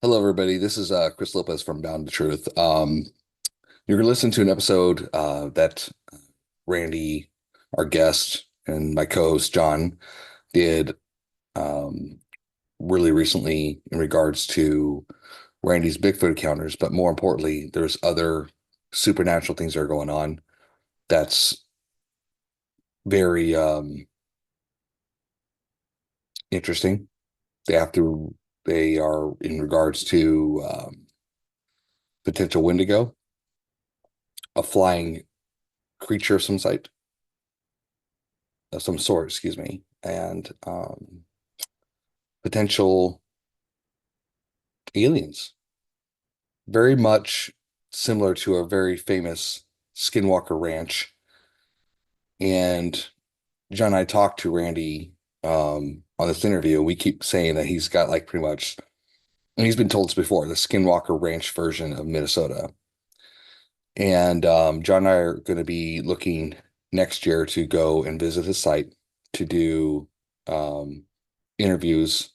Hello, everybody. This is Chris Lopez from Bound to Truth. You're going to listen to an episode that Randy, our guest, and my co-host John did um, really recently in regards to Randy's Bigfoot encounters. But more importantly, there's other supernatural things that are going on that's very interesting. They have to, they are in regards to potential Wendigo, a flying creature of some sort, excuse me, and potential aliens. Very much similar to a very famous Skinwalker ranch. And John and I talked to Randy on this interview. We keep saying that he's got like pretty much, and he's been told this before, the Skinwalker Ranch version of Minnesota. And John and I are going to be looking next year to go and visit his site to do um, interviews,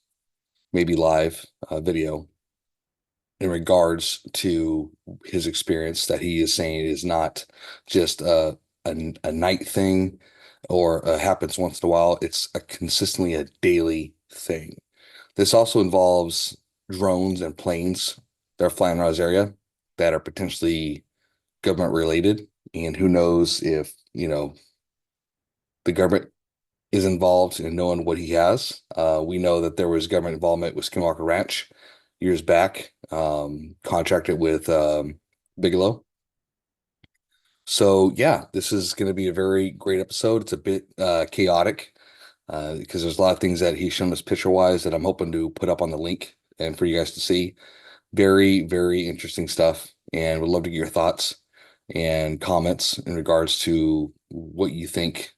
maybe live video in regards to his experience that he is saying is not just a night thing or happens once in a while. It's consistently a daily thing. This also involves drones and planes that are flying around his area that are potentially government related. And who knows if, the government is involved in knowing what he has. We know that there was government involvement with Skinwalker Ranch years back, contracted with Bigelow. So yeah, this is going to be a very great episode. It's a bit chaotic because there's a lot of things that he's shown us picture wise that I'm hoping to put up on the link and for you guys to see. Very, very interesting stuff, and would love to get your thoughts and comments in regards to what you think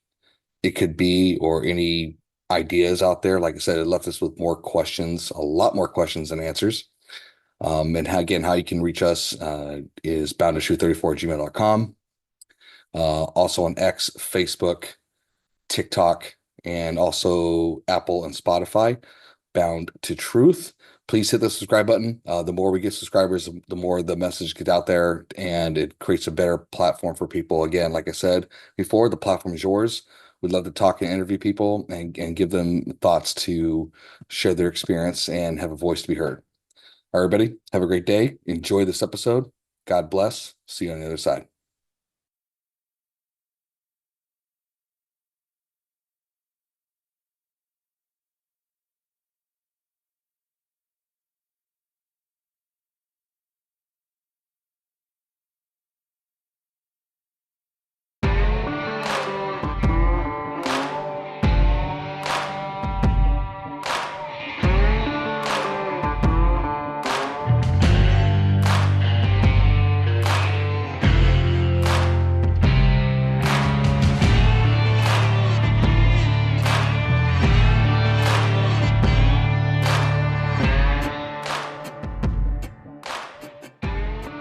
it could be or any ideas out there. Like I said, it left us with more questions, a lot more questions than answers. And how, again, how you can reach us is boundtotruth34@gmail.com. Also on X, Facebook, TikTok, and also Apple and Spotify, Bound to Truth. Please hit the subscribe button. The more we get subscribers, the more the message gets out there and it creates a better platform for people. Again, like I said before, the platform is yours. We'd love to talk and interview people and give them thoughts to share their experience and have a voice to be heard. All right, everybody, have a great day. Enjoy this episode. God bless. See you on the other side.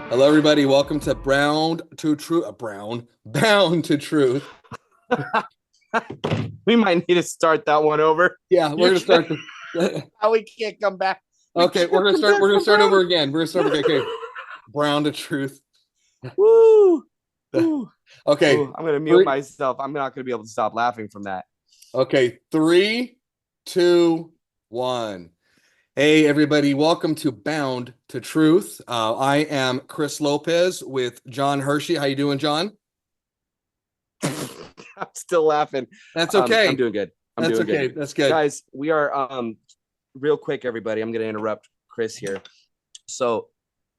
Hello, everybody. Welcome to Bound to Truth. We might need to start that one over. Yeah, we're gonna start. We can't come back. Okay, we're gonna start. We're gonna start over again. We're gonna start over again. Okay, Brown to Truth. Woo! Woo. Okay, Ooh, I'm gonna mute myself. I'm not gonna be able to stop laughing from that. Okay, 3, 2, 1. Hey, everybody. Welcome to Bound to Truth. I am Chris Lopez with John Hershey. How you doing, John? I'm still laughing. That's okay. I'm doing good. That's doing okay. good. That's good. Guys, we are real quick, everybody. I'm gonna interrupt Chris here. So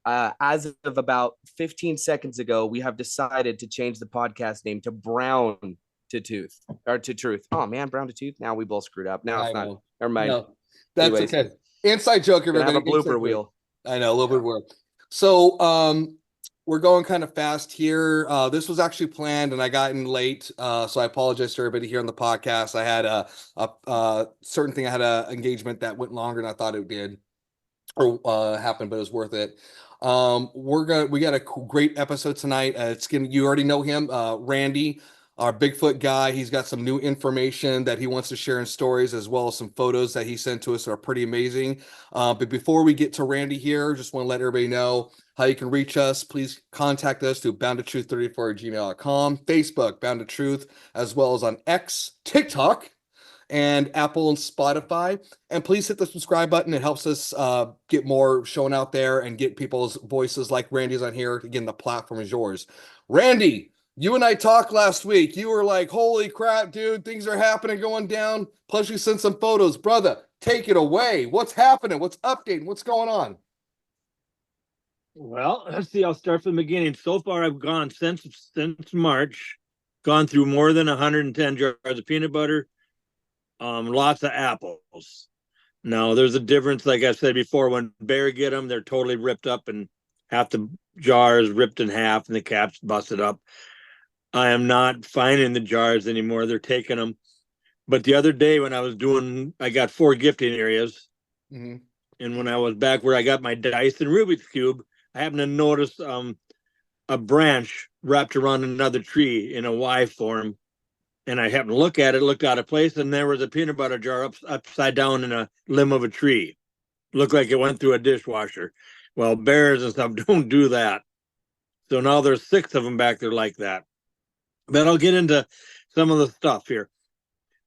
as of about 15 seconds ago, we have decided to change the podcast name to Brown to Tooth or to Truth. Oh man, Brown to Tooth. Now we both screwed up. Now it's not. Never mind. No, that's Anyways, okay. Inside joke, everybody. Have a blooper wheel. I know, a little bit of work. So we're going kind of fast here. This was actually planned and I got in late. So I apologize to everybody here on the podcast. I had a certain thing. I had an engagement that went longer than I thought it did or happen, but it was worth it. We got a great episode tonight. You already know him, Randy. our Bigfoot guy. He's got some new information that he wants to share in stories, as well as some photos that he sent to us that are pretty amazing. But before we get to Randy here, just want to let everybody know how you can reach us. Please contact us through boundtotruth34@gmail.com, Facebook, Bound to Truth, as well as on X, TikTok, and Apple and Spotify. And please hit the subscribe button. It helps us get more shown out there and get people's voices like Randy's on here. Again, the platform is yours. Randy, you and I talked last week. You were like, holy crap, dude, things are happening, going down. Plus, you sent some photos. Brother, take it away. What's happening? What's updating? What's going on? Well, let's see. I'll start from the beginning. So far, I've gone since March, gone through more than 110 jars of peanut butter, lots of apples. Now, there's a difference, like I said before, when bear get them, they're totally ripped up and half the jars ripped in half and the caps busted up. I am not finding the jars anymore. They're taking them. But the other day when I got 4 gifting areas. Mm-hmm. And when I was back where I got my dice and Rubik's Cube, I happened to notice a branch wrapped around another tree in a Y form. And I happened to look at it, looked out of place, and there was a peanut butter jar upside down in a limb of a tree. Looked like it went through a dishwasher. Well, bears and stuff don't do that. So now there's 6 of them back there like that. But I'll get into some of the stuff here.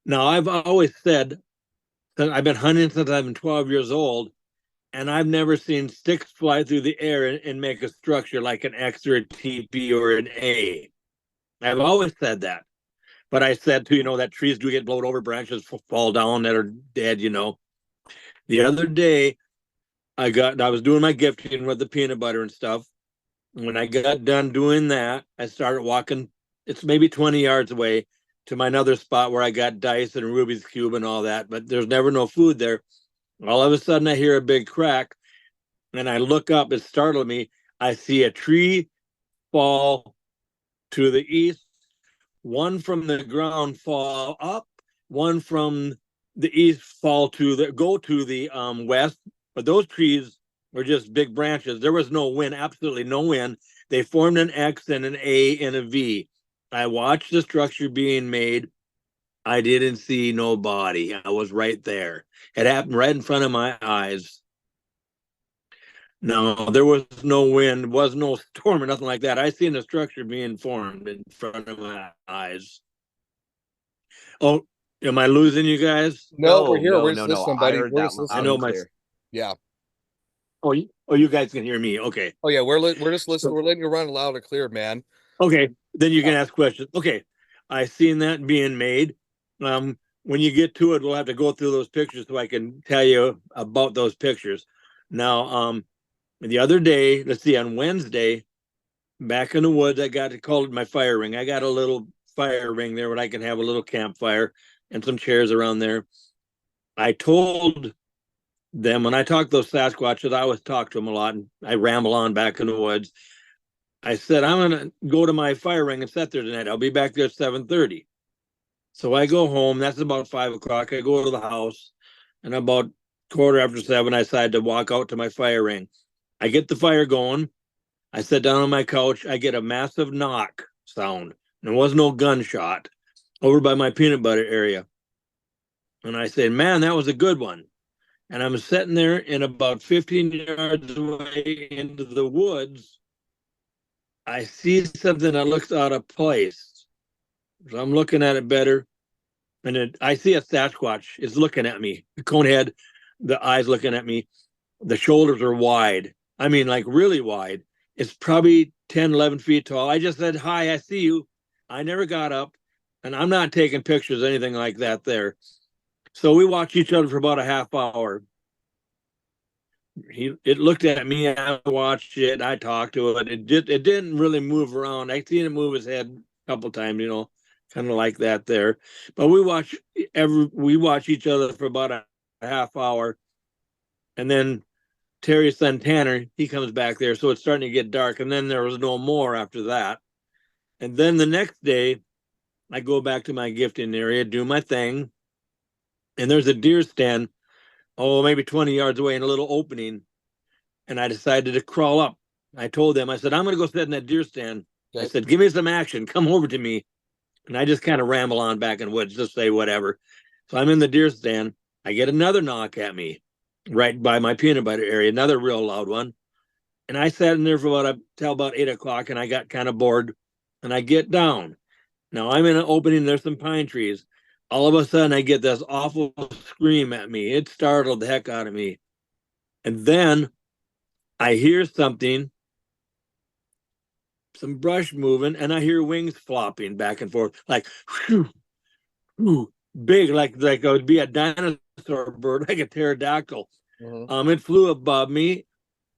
Now, I've always said that I've been hunting since I've been 12 years old, and I've never seen sticks fly through the air and make a structure like an X or a TP or an A. I've always said that. But I said too, that trees do get blown over, branches fall down that are dead. The other day, I was doing my gifting with the peanut butter and stuff. When I got done doing that, I started walking. It's maybe 20 yards away to my another spot where I got dice and Rubik's Cube and all that, but there's never no food there. All of a sudden, I hear a big crack, and I look up. It startled me. I see a tree fall to the east, one from the ground fall up, one from the east go to the west. But those trees were just big branches. There was no wind, absolutely no wind. They formed an X and an A and a V. I watched the structure being made. I didn't see no body. I was right there. It happened right in front of my eyes. No, there was no wind, was no storm or nothing like that. I seen the structure being formed in front of my eyes. Oh, am I losing you guys? No, we're No, here. no, We're just no, no. listening, I buddy. heard We're that just I loud listening. know and my. clear. Yeah. You guys can hear me. Okay. We're just listening. So, We're letting you run loud and clear, man. okay. Then you Yeah. can ask questions. Okay. I seen that being made. When you get to it, we'll have to go through those pictures so I can tell you about those pictures. Now, the other day, let's see, on Wednesday, back in the woods, I got to call it my fire ring. I got a little fire ring there where I can have a little campfire and some chairs around there. I told them when I talk to those Sasquatches, I always talk to them a lot, and I ramble on back in the woods. I said I'm gonna go to my fire ring and sit there tonight. I'll be back there at 7:30. So I go home. That's about 5 o'clock. I go to the house, and about quarter after 7, I decide to walk out to my fire ring. I get the fire going. I sit down on my couch. I get a massive knock sound. There was no gunshot over by my peanut butter area. And I said, man, that was a good one. And I'm sitting there in about 15 yards away into the woods. I see something that looks out of place. So I'm looking at it better. And I see a Sasquatch is looking at me. The cone head, the eyes looking at me. The shoulders are wide. I mean, like really wide. It's probably 10, 11 feet tall. I just said, hi, I see you. I never got up. And I'm not taking pictures, anything like that there. So we watched each other for about a half hour. It looked at me. I watched it. I talked to it. It didn't really move around. I seen it move his head a couple times, kind of like that there. But we watch each other for about a half hour, and then Terry's son Tanner, he comes back there, so it's starting to get dark. And then there was no more after that. And then the next day, I go back to my gifting area, do my thing, and there's a deer stand, maybe 20 yards away in a little opening. And I decided to crawl up. I told them, I said, I'm going to go sit in that deer stand. I Okay. said, give me some action. Come over to me. And I just kind of ramble on back in the woods, just say whatever. So I'm in the deer stand. I get another knock at me right by my peanut butter area, another real loud one. And I sat in there for till about 8 o'clock, and I got kind of bored. And I get down. Now I'm in an opening. There's some pine trees. All of a sudden, I get this awful scream at me. It startled the heck out of me. And then I hear something, some brush moving, and I hear wings flopping back and forth, like whew, whew, big, like it would be a dinosaur bird, like a pterodactyl. It flew above me.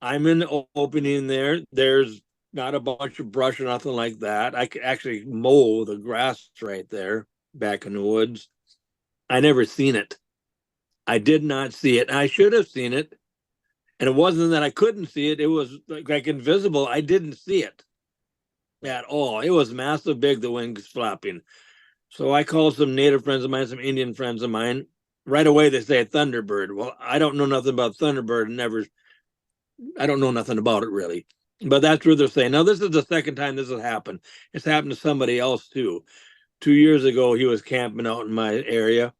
I'm in the opening there. There's not a bunch of brush or nothing like that. I could actually mow the grass right there back in the woods. I never seen it. I did not see it. I should have seen it. And it wasn't that I couldn't see it. It was like invisible. I didn't see it at all. It was massive big, the wings flapping. So I called some native friends of mine, some Indian friends of mine. Right away, they say a thunderbird. Well, I don't know nothing about thunderbird and I don't know nothing about it really. But that's what they're saying. Now, this is the second time this has happened. It's happened to somebody else too. 2 years ago, he was camping out in my area.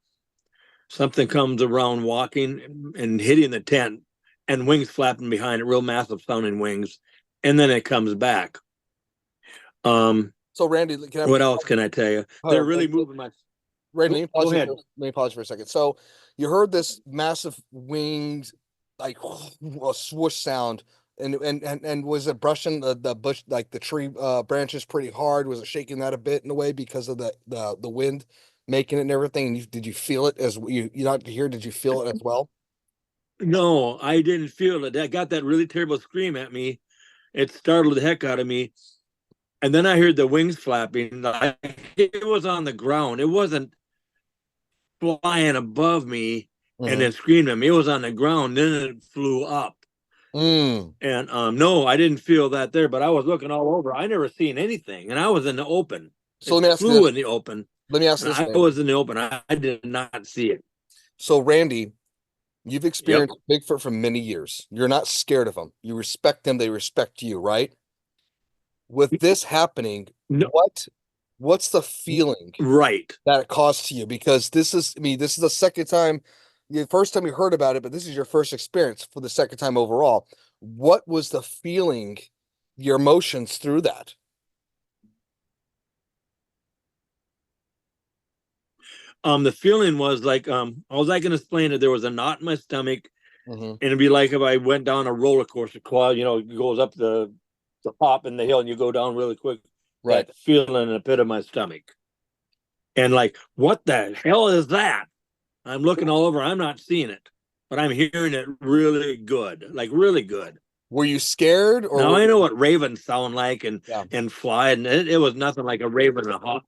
Something comes around walking and hitting the tent, and wings flapping behind it, real massive sounding wings. And then it comes back. So Randy, What else can I tell you? They're really moving my. Randy, Go ahead. let me pause for a second. So you heard this massive wings, like a swoosh sound, and was it brushing the bush, like the tree branches pretty hard? Was it shaking that a bit in a way because of the wind making it and everything? And did you feel it as you not hear? Did you feel it as well? No, I didn't feel it. I got that really terrible scream at me. It startled the heck out of me. And then I heard the wings flapping. It was on the ground. It wasn't flying above me and then screamed at me. It was on the ground. Then it flew up. And no, I didn't feel that there, but I was looking all over. I never seen anything, and I was in the open. So let me ask flew this. in the open. Let me ask And this. I was in the open. I did not see it. So Randy, you've experienced Bigfoot for many years. You're not scared of them. You respect them. They respect you, right? With this happening, No, what's the feeling right. that it caused to you? Because this is, I mean, this is the second time, the first time you heard about it, but this is your first experience for the second time overall. What was the feeling, your emotions through that? The feeling was like all I can explain it. There was a knot in my stomach, Mm-hmm. and it'd be like if I went down a roller coaster. You know, it goes up the hop in the hill, and you go down really quick. Right. That feeling in the pit of my stomach, and like, what the hell is that? I'm looking all over. I'm not seeing it, but I'm hearing it really good, like really good. Were you scared or Now I know what ravens sound like yeah. and fly, and it was nothing like a raven and a hawk.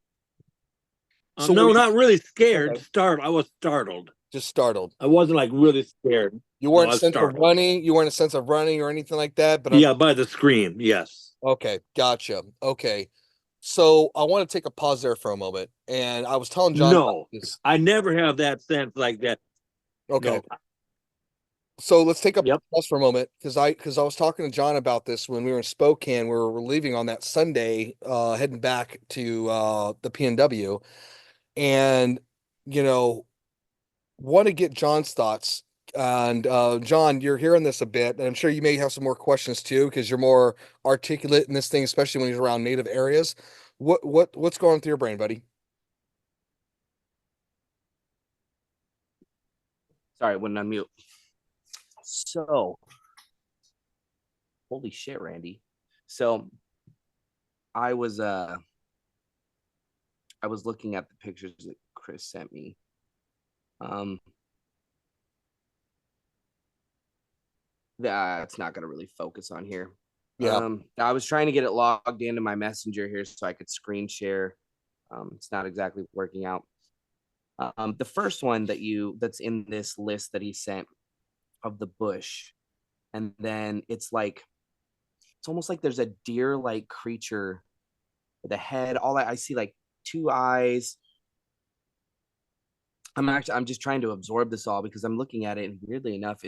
So No, were you not really scared. okay. Startled. I was startled. Just startled? I wasn't like really scared. You No, weren't I was sense of startled. running. You weren't a sense of running or anything like that. But Yeah, by the scream. Yes. okay, gotcha. Okay. So I want to take a pause there for a moment. And I was telling John about No, this. I never have that sense like that. Okay. No. So let's take a Yep. pause for a moment because I was talking to John about this when we were in Spokane. We were leaving on that Sunday, heading back to the PNW, and you know, want to get John's thoughts. And John, you're hearing this a bit, and I'm sure you may have some more questions too because you're more articulate in this thing, especially when you're around native areas. What's going through your brain, buddy? Sorry, I wouldn't unmute. So, holy shit, Randy. So, I was looking at the pictures that Chris sent me. That's not going to really focus on here. Yeah. I was trying to get it logged into my messenger here so I could screen share. It's not exactly working out. The first one that's in this list that he sent of the bush, and then it's almost like there's a deer-like creature with a head. All that I see, like two eyes. I'm just trying to absorb this all because I'm looking at it, and weirdly enough,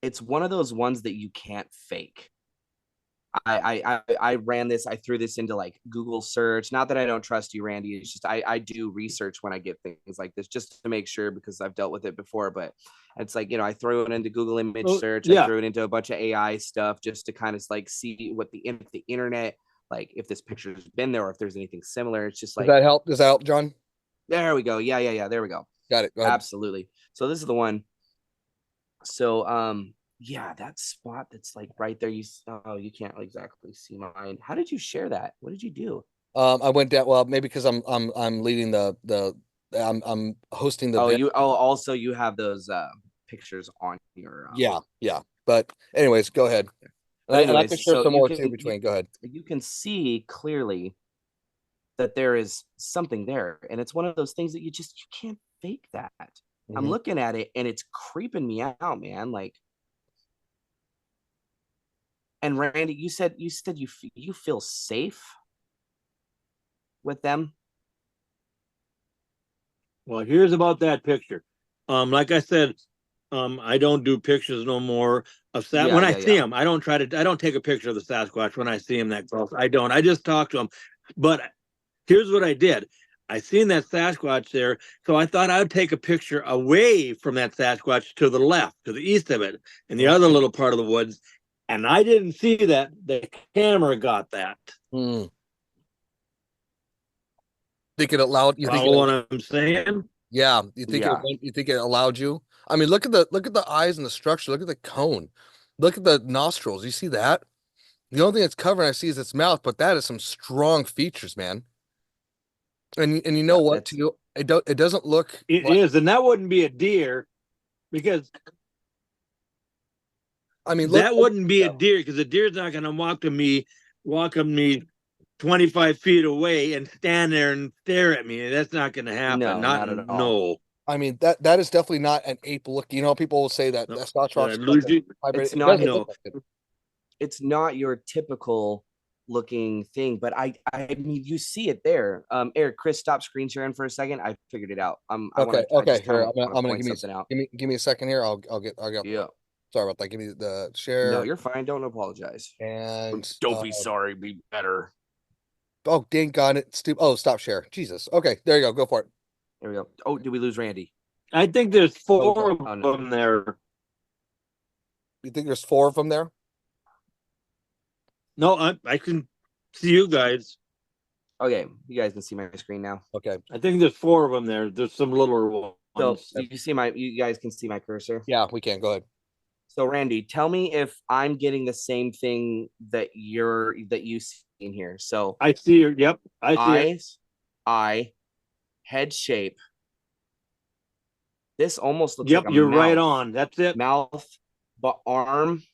it's one of those ones that you can't fake. I ran this. I threw this into like Google search. Not that I don't trust you, Randy. It's just I do research when I get things like this just to make sure because I've dealt with it before. But it's like, I throw it into Google image search. I Yeah. threw it into a bunch of AI stuff just to kind of like see what the internet, like if this picture's been there or if there's anything similar. It's just Does like, that help? Does that help, John? there we go. Yeah. There we go. Got it. Go ahead. Absolutely. So this is the one. So yeah, that spot that's like right there. You can't exactly see mine. How did you share that? What did you do? I went down. Well, maybe because I'm leading I'm hosting the. Also you have those pictures on your yeah. But anyways, go ahead. But And I anyways, can share so some more too between. Go ahead. You can see clearly that there is something there, and it's one of those things that you can't fake that. I'm Mhm. looking at it and it's creeping me out, man. Like, and Randy, you said you feel safe with them. Well, here's about that picture. Like I said, I don't do pictures no more of when I see him. I don't take a picture of the Sasquatch when I see him that close. I don't. I just talk to him. But here's what I did. I seen that Sasquatch there, so I thought I would take a picture away from that Sasquatch to the left, to the east of it, in the other little part of the woods. And I didn't see that. The camera got that. Think it allowed you? Follow what I'm saying? Yeah. You think it allowed you? I mean, look at the eyes and the structure. Look at the cone. Look at the nostrils. You see that? The only thing that's covering I see is its mouth, but that is some strong features, man. And you know what? Too, it doesn't look. It is, and that wouldn't be a deer, because I mean, that wouldn't be a deer, because a deer's not going to walk on me 25 feet away and stand there and stare at me. That's not going to happen. No, not at all. No. I mean, that is definitely not an ape look. You know, people will say that Scotch Rock's it's not. It's not your typical looking thing, but I mean, you see it there. Eric, Chris, stop screen sharing for a second. I figured it out. Okay. Here, I'm gonna give me something out. Give me a second here. I'll get. Yeah. Sorry about that. Give me the share. No, you're fine. Don't apologize. And don't be sorry. Be better. Oh, dang God! Stop share. Jesus. Okay, there you go. Go for it. There we go. Oh, did we lose Randy? I think there's four of them there. You think there's 4 of them there? No, I can see you guys. Okay, you guys can see my screen now. Okay. I think there's 4 of them there. There's some littler ones. So you guys can see my cursor? Yeah, we can. Go ahead. So Randy, tell me if I'm getting the same thing that you see in here. So I see your I see eyes, eye, head shape. This almost looks like a you're mouth. right on. That's it. Mouth, but arm,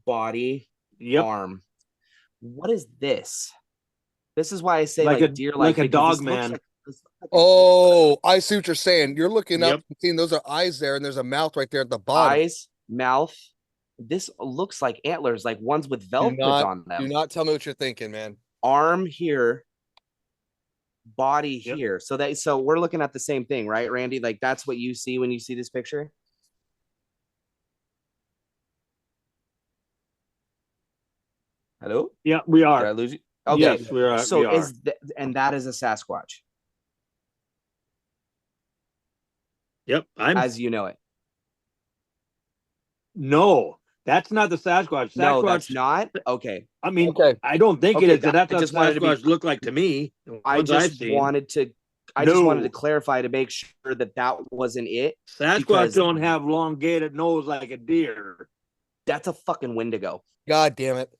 body, arm. What is this? This is why I say like a deer, like a dog man. Oh, I see what you're saying. You're looking up and seeing those are eyes there, and there's a mouth right there at the bottom. Eyes, mouth. This looks like antlers, like ones with velvet on them. Do not tell me what you're thinking, man. Arm here, body here. So we're looking at the same thing, right, Randy? Like that's what you see when you see this picture. Hello? Yeah, we are. Did I lose you? Okay. Yes, we are. So that is a Sasquatch. Yep. As you know it. No, that's not the Sasquatch. No, that's not. Okay. I mean, I don't think it is. That's what Sasquatch look like to me. I just wanted to clarify to make sure that wasn't it. Sasquatch don't have elongated nose like a deer. That's a fucking Wendigo. God damn it.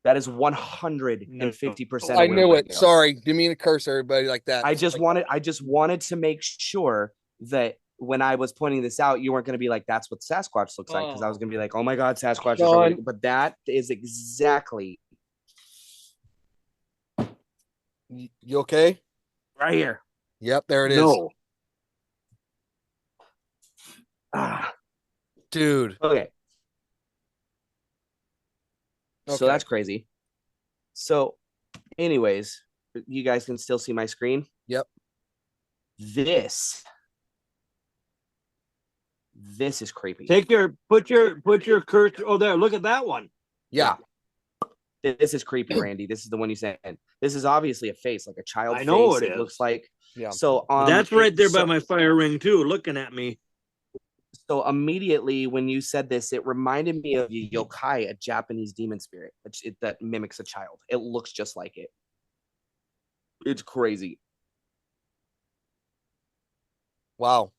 That is 150%. I knew it. Sorry. Didn't mean to curse everybody like that. I just wanted to make sure that when I was pointing this out, you weren't going to be like, that's what Sasquatch looks like. Because I was going to be like, oh my God, Sasquatch is already. But that is exactly. You okay? Right here. Yep, there it is. No. Dude. Okay. So that's crazy. So, anyways, you guys can still see my screen. Yep. This is creepy. Put your cursor. Oh, there. Look at that one. Yeah. This is creepy, Randy. This is the one you said. This is obviously a face, like a child I know face. it It is. looks like. Yeah. So That's right there by my fire ring too, looking at me. So immediately when you said this, it reminded me of yokai, a Japanese demon spirit that mimics a child. It looks just like it. It's crazy. Wow.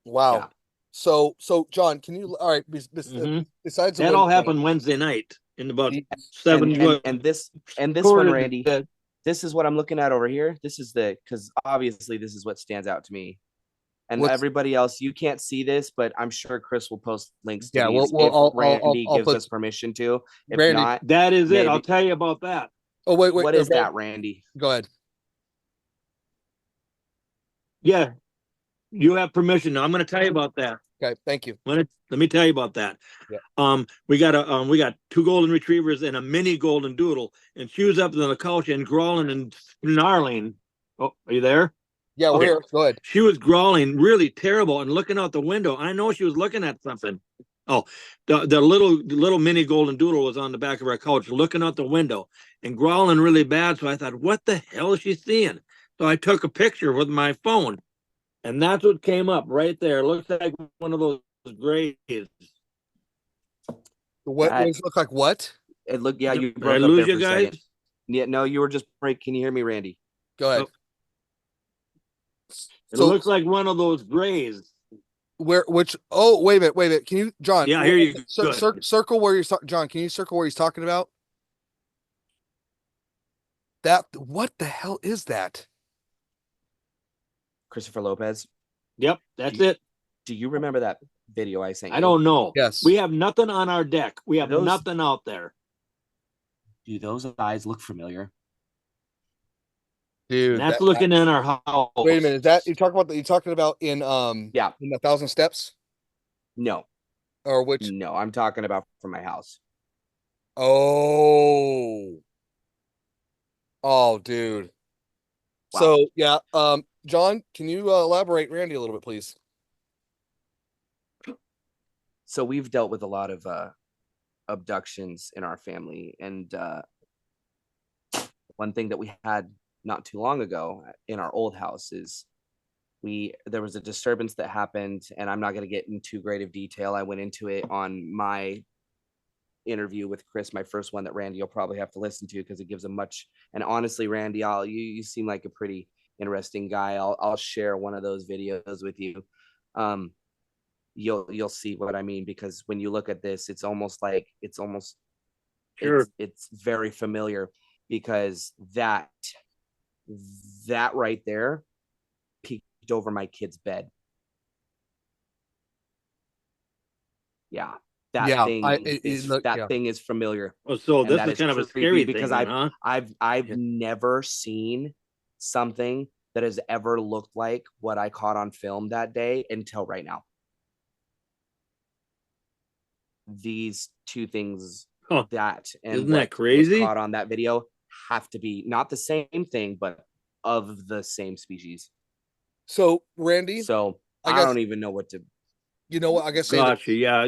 Wow. Yeah. So John, can you all right, besides the That wind all thing, happened Wednesday night in about the- 7 And this one, quarter Randy, to- this is what I'm looking at over here. This is because obviously this is what stands out to me. And What's- everybody else, you can't see this, but I'm sure Chris will post links to Yeah, these well, if Randy I'll gives put us permission to. If Randy. not, That is it. maybe. I'll tell you about that. Oh, wait. What is that, Randy? Go ahead. Yeah, you have permission. Now I'm going to tell you about that. Okay, thank you. Let me tell you about that. Yeah. We got 2 golden retrievers and a mini golden doodle, and she was up on the couch and growling and snarling. Oh, are you there? Yeah, we're Okay. here. Go ahead. She was growling really terrible and looking out the window. I know she was looking at something. Oh, the little mini golden doodle was on the back of our couch looking out the window and growling really bad. So I thought, what the hell is she seeing? So I took a picture with my phone, and that's what came up right there. It looks like one of those grays. What does it look like? What? It looked, yeah, you Did broke I up lose there you for a guys? second. Yeah, no, you were just break. Can you hear me, Randy? Go ahead. Oh. It So looks like one of those grays. which? Oh, wait a minute. Can you, John? Yeah, here you go. Circle where you're, John. Can you circle where he's talking about? What the hell is that? Christopher Lopez. Yep, that's it. Do you remember that video I sent you? I don't know. Yes. We have nothing on our deck. We have nothing out there. Do those eyes look familiar? Dude, And that's looking in our house. Wait a minute. Is that you talking about in Yeah. in the 1,000 Steps? No. Or which? No, I'm talking about from my house. Oh. Oh, dude. Wow. So yeah, John, can you elaborate Randy a little bit, please? So we've dealt with a lot of abductions in our family, and one thing that we had not too long ago in our old house is there was a disturbance that happened, and I'm not going to get into great of detail. I went into it on my interview with Chris, my first one that Randy will probably have to listen to because it gives a much. And honestly, Randy, you seem like a pretty interesting guy. I'll share one of those videos with you. You'll see what I mean, because when you look at this, it's almost Sure. it's very familiar, because that right there peeked over my kid's bed. Yeah. That thing is familiar. Oh, so And this that is kind of a creepy scary because thing, huh? I've never seen something that has ever looked like what I caught on film that day until right now. These two things, that and isn't that crazy? was caught on that video, have to be not the same thing, but of the same species. So Randy, So I don't even know what to. You know what? I guess Gotcha. Yeah,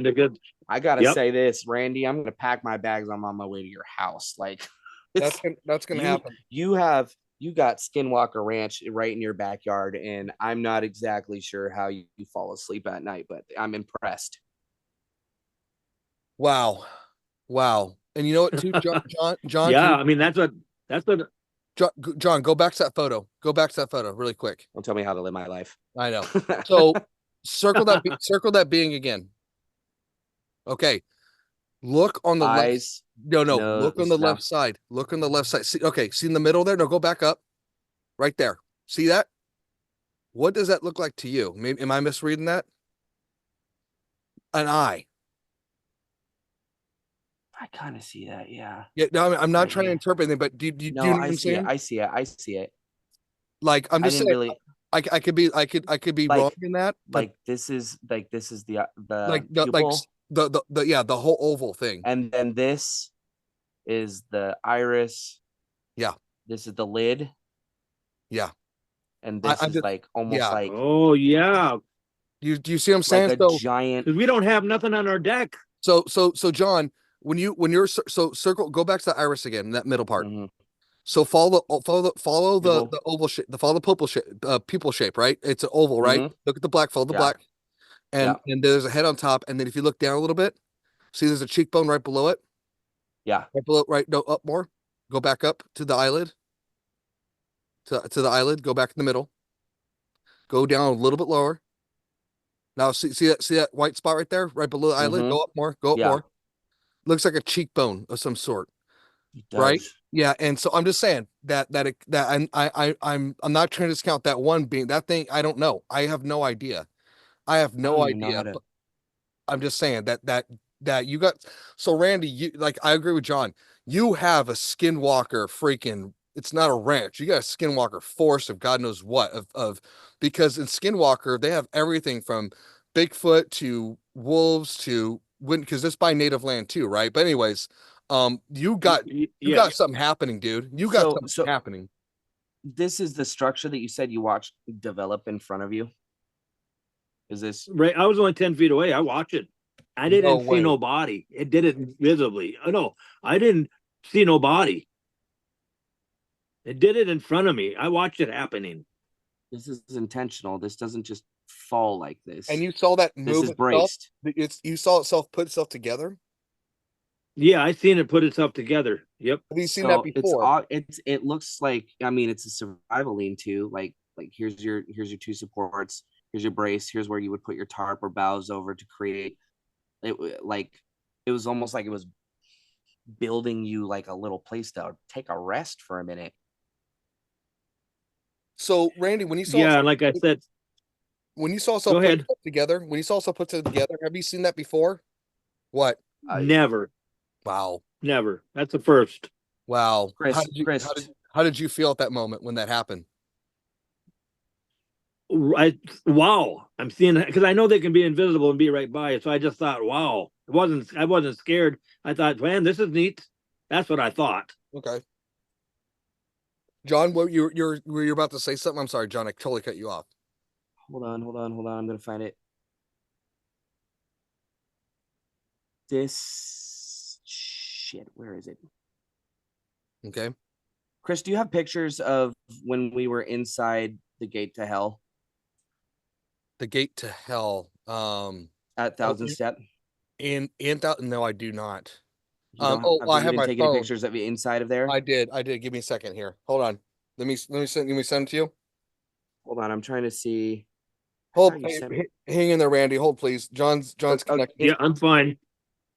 I gotta say this, Randy. I'm gonna pack my bags. I'm on my way to your house. Like that's gonna happen. You got Skinwalker Ranch right in your backyard, and I'm not exactly sure how you fall asleep at night, but I'm impressed. Wow. And you know what, too, John. Yeah, I mean that's what. John, go back to that photo. Go back to that photo really quick. Don't tell me how to live my life. I know. So circle that being again. Okay. Look on the eyes. Left. No. Look on the left side. Look on the left side. See, okay. See in the middle there? No, go back up. Right there. See that? What does that look like to you? Maybe, am I misreading that? An eye. I kind of see that. Yeah. Yeah. No, I'm not trying to interpret anything, but do you know what I'm saying? I see it. Like I'm just saying. Really, I could be wrong in that. Like this is the pupil. The whole oval thing. And then this is the iris. Yeah. This is the lid. Yeah. And this is like almost like. Oh yeah. Do you see what I'm saying? Like a giant. Because we don't have nothing on our deck. So John, so circle, go back to the iris again, that middle part. Mhm. So follow Pupil. the oval shape, follow the pupil shape, right? It's an oval, right? Mhm. Look at the black, follow the Yeah. black, Yeah. and there's a head on top, and then if you look down a little bit, see there's a cheekbone right below it, Yeah. right below, right? No, up more. Go back up to the eyelid, to the eyelid. Go back in the middle. Go down a little bit lower. Now see that white spot right there, right below the eyelid. Mhm. Go up more. Go up Yeah. more. Looks like a cheekbone of some sort, It right? does. Yeah, and so I'm just saying that I'm not trying to discount that one being that thing. I don't know. I have no idea. I have I no don't even know how idea. to. But I'm just saying that you got. So Randy, you like I agree with John. You have a Skinwalker freaking. It's not a ranch. You got a Skinwalker force of God knows what of because in Skinwalker they have everything from Bigfoot to wolves to when because it's by native land too, right? But anyways, you Yeah, got something happening, dude. You got So something so happening. this is the structure that you said you watched develop in front of you. Is this right. I was only 10 feet away. I watched it. I No didn't see way. no body. It did it visibly. No, I didn't see no body. It did it in front of me. I watched it happening. this is intentional? This doesn't just fall like And this. you saw that This move is itself. braced. It's you saw itself put itself together. Yeah, I seen it put itself together. Yep. Have you seen that So before? it looks like, I mean, it's a survival lean-to. Like here's your two supports. Here's your brace. Here's where you would put your tarp or boughs over to create like it was almost like it was building you like a little place to take a rest for a minute. So Randy, Yeah, like I said, when you saw go yourself put ahead. itself together, when you saw yourself put it together, have you seen that before? What? Uh, Never, Wow. never. That's the first. Wow. Chris, How did you feel at that moment when that happened? Wow. I'm seeing because I know they can be invisible and be right by you. So I just thought, wow. I wasn't scared. I thought, man, this is neat. That's what I thought. Okay. John, what were you about to say something? I'm sorry, John, I totally cut you off. hold on. I'm gonna find it. This shit. Where is it? Okay. Chris, do you have pictures of when we were inside the gate to hell The gate to hell. at Oh, Thousand Step? in that no, I do not. You don't Oh, have I you have didn't my take any phone. pictures of the inside of there? I did. I did. Give me a second here. Hold on. Let me send it to you. Hold on, I'm trying to see. I Hold, thought you sent me. hang in there, Randy. Hold, please. John's connected. Yeah, I'm fine.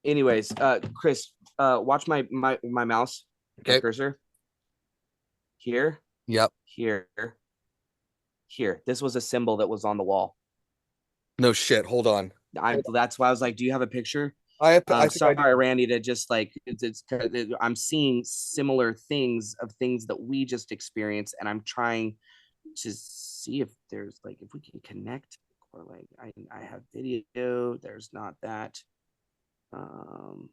Anyways, Chris, watch my mouse, my Okay. cursor. Here, Yep. here, here. This was a symbol that was on the wall. No shit. Hold on. That's why I was like, do you have a picture? I think I do. Sorry, Randy, to just like I'm seeing similar things of things that we just experienced, and I'm trying to see if there's like if we can connect or like I have video. There's not that. Um,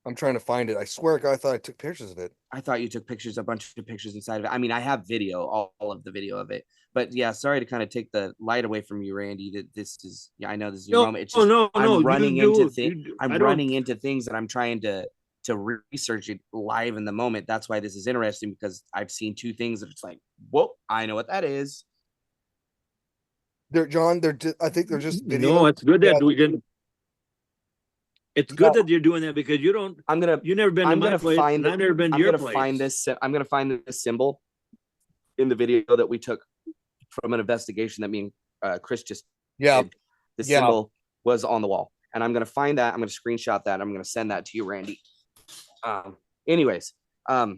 I'm trying to find it. I swear to God, I thought I took pictures of it. I thought you took pictures, a bunch of pictures inside of it. I mean, I have video, all of the video of it. But yeah, sorry to kind of take the light away from you, Randy. That this is, yeah, I know this is your No, moment. It's just no, no. I'm You running into do. things. I'm I don't. running into things that I'm trying to research it live in the moment. That's why this is interesting because I've seen two things that it's like, whoa, I know what that is. They're John. I think they're just No, videos. it's good Yeah, that we didn't. It's yeah. good that you're doing that because you don't. I'm gonna You never been to I'm my gonna place, find and it. I've never been to I'm your gonna place. find this. I'm gonna find this symbol in the video that we took from an investigation that me and Chris just Yeah. did. The Yeah. symbol was on the wall, and I'm gonna find that. I'm gonna screenshot that. I'm gonna send that to you, Randy. Anyways, now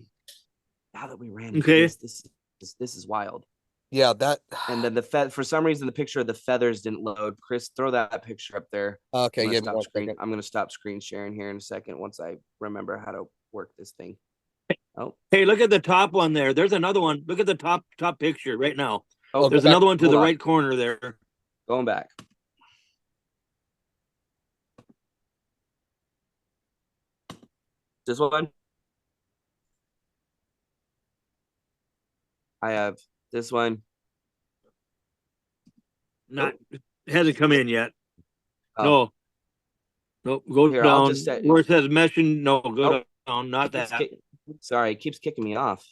that we ran into Okay. this is wild. Yeah. That. And then for some reason the picture of the feathers didn't load. Chris, throw that picture up there. Okay. Give me one screen. second. I'm gonna stop screen sharing here in a second once I remember how to work this thing. Oh, Hey, look at the top one there. There's another one. Look at the top picture right now. oh, There's go back. another one to hold the on. right corner there. Going back. This one. I have this one. Not it hasn't come in yet. Oh. No. Nope. Go Here, I'll down just say. where it says meshing. No, go Nope. down. Not It's that. Sorry, it keeps kicking me off.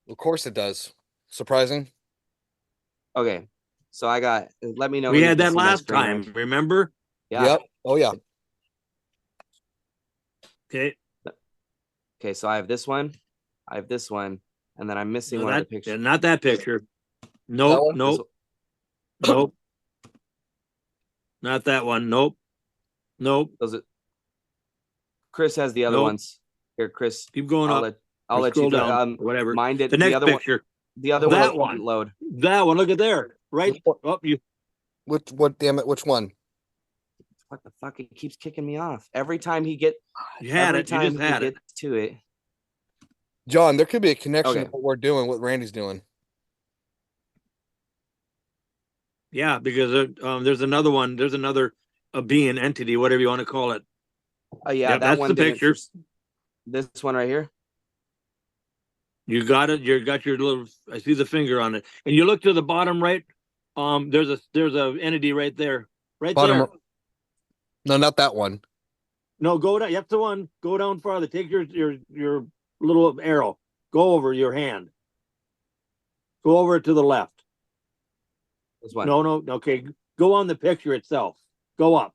Of course it does. Surprising. Okay, so I got. Let me know We when you had can that see my last screen. time. Remember? Yeah. Yep. Oh yeah. Okay. Okay, so I have this one, I have this one, and then I'm missing No, one of that the pictures. not that picture. That Nope. one? Nope. Nope. Not that one. Nope. Nope. Those are, Chris has the other Nope. ones. Here, Chris. Keep going I'll up. let I'll Or let you scroll go. down. Whatever. Mine did The the next other one. picture. The other That one one. didn't load. That one. Look at there. Right up. You. What damn it, which one? What the fuck? It keeps kicking me off every time he get. You had Every it. You time just he had it. gets to it. John, there could be a connection Okay. to what we're doing, what Randy's doing. Yeah, because there's another one. There's another being, entity, whatever you want to call it. Oh yeah, Yep, that that's one the didn't. picture. This one right here. You got it. You got your little. I see the finger on it, and you look to the bottom right. There's a entity right there. Right Bottom. there. No, not that one. No, go down. That's the one. Go down farther. Take your little arrow. Go over your hand. Go over to the left. This one. No. Okay. Go on the picture itself. Go up.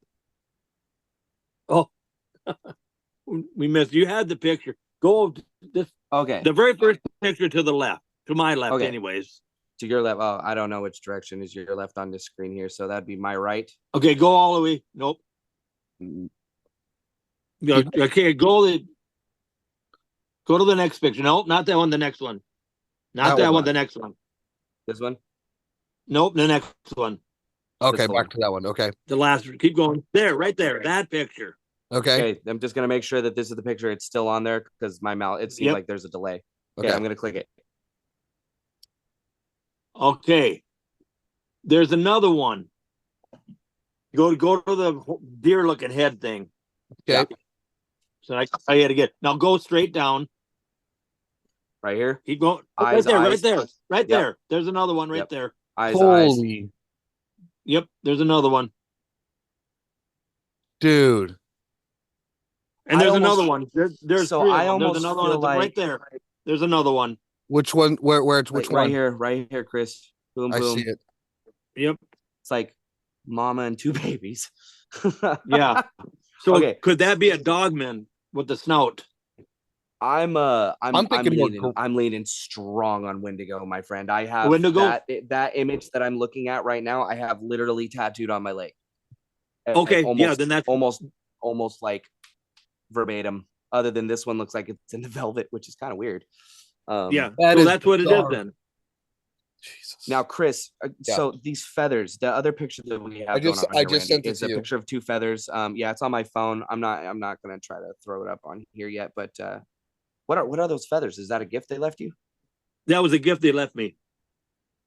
Oh, we missed. You had the picture. Go this. Okay. The very first picture to the left. To my left, Okay. anyways. To your left. Oh, I don't know which direction is your left on this screen here. So that'd be my right. Okay, go all the way. Nope. Okay, go to the next picture. Nope, not that one. The next one. Not That that one. one. The next one. This one. Nope, the next one. Okay, This one. back to that one. Okay. The last. Keep going. There, right there. That picture. Okay. Okay, I'm just gonna make sure that this is the picture. It's still on there because my mouth. It seems Yep. like there's a delay. Okay, Okay. I'm gonna click it. Okay. There's another one. Go to the deer looking head thing. Okay. Yeah. So I had to get now go straight down. Right here. Keep going. Eyes, right there. eyes. Right Yep. there. There's another one right Yep. there. Eyes. Holy Yep, there's another one. dude. And I there's almost- another one. There's So three of I them. almost There's another feel one right like there. There's another one. Which one? Where it's which right one? here, right here, Chris. Boom, I boom. see it. Yep. It's like mama and two babies. Yeah. So Okay. could that be a dogman with the snout? I'm thinking more I'm leaning strong on Wendigo, my friend. I have Wendigo? that image that I'm looking at right now. I have literally tattooed on my leg. Okay, almost, yeah, then that's almost like verbatim. Other than this one looks like it's in the velvet, which is kind of weird. yeah. That So is that's what it is bizarre. then. Jesus. Now, Chris, Yeah. so these feathers, the other picture that we have I just going on here, sent it is to a you. picture of two feathers. Yeah, it's on my phone. I'm not gonna try to throw it up on here yet, but what are those feathers? Is that a gift they left you? That was a gift they left me.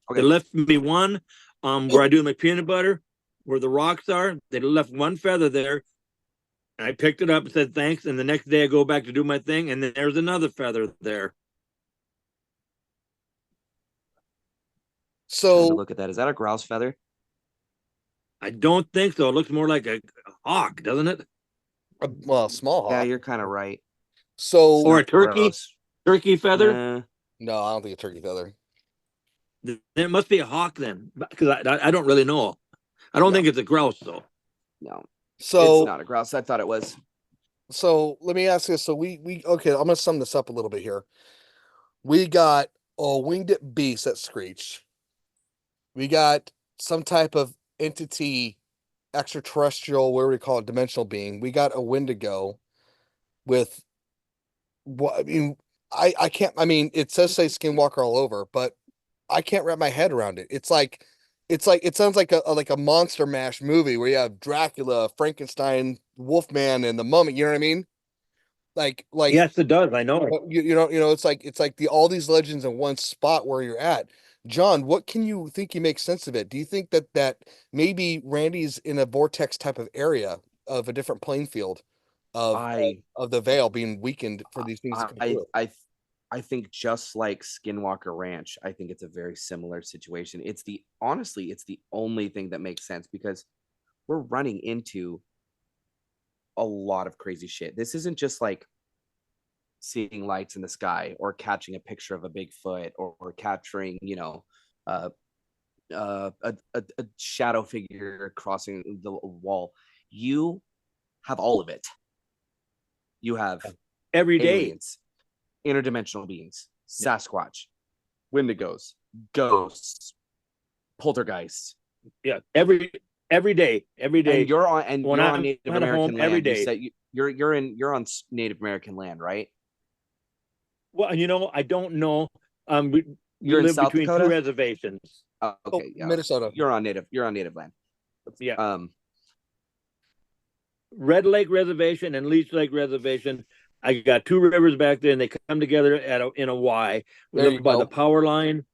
Okay. They left me one where I do my peanut butter, where the rocks are. They left one feather there. And I picked it up and said thanks. And the next day I go back to do my thing, and then there's another feather there. So Look at that. Is that a grouse feather? I don't think so. It looks more like a hawk, doesn't it? well, small hawk. Yeah, you're kind of right. So Or a turkey. Gross. Turkey feather. no, I don't think a turkey feather. It must be a hawk then, because I don't really know. I don't No. think it's a grouse though. No, So it's not a grouse. I thought it was. So let me ask you. So we okay. I'm gonna sum this up a little bit here. We got a winged beast that screeched. We got some type of entity, extraterrestrial, where we call it, dimensional being. We got a Wendigo with what I mean. I can't. I mean, it says say Skinwalker all over, but I can't wrap my head around it. It's like it sounds like a monster mash movie where you have Dracula, Frankenstein, Wolfman, and the Mummy. You know what I mean? Like Yes, it does. I know. it's like all these legends in one spot where you're at. John, what can you think you make sense of it? Do you think that maybe Randy's in a vortex type of area of a different playing field of the veil being weakened for these things to come through? I think just like Skinwalker Ranch, I think it's a very similar situation. Honestly, it's the only thing that makes sense because we're running into a lot of crazy shit. This isn't just like seeing lights in the sky or catching a picture of a Bigfoot or capturing, you know, uh, a shadow figure crossing the wall. You have all of it. You have every day. aliens, interdimensional beings, Sasquatch, Wendigos, ghosts, poltergeists. Yeah, every day. And you're on when you're I'm on Native at home American every land. You day. said you're on Native American land, right? Well, you know, I don't know. We You're in live South between two Dakota. reservations. Okay, yeah. Minnesota. You're on native land. Yeah. Red Lake Reservation and Leech Lake Reservation. I got two rivers back there, and they come together in a Y. We There you live by go. the power line.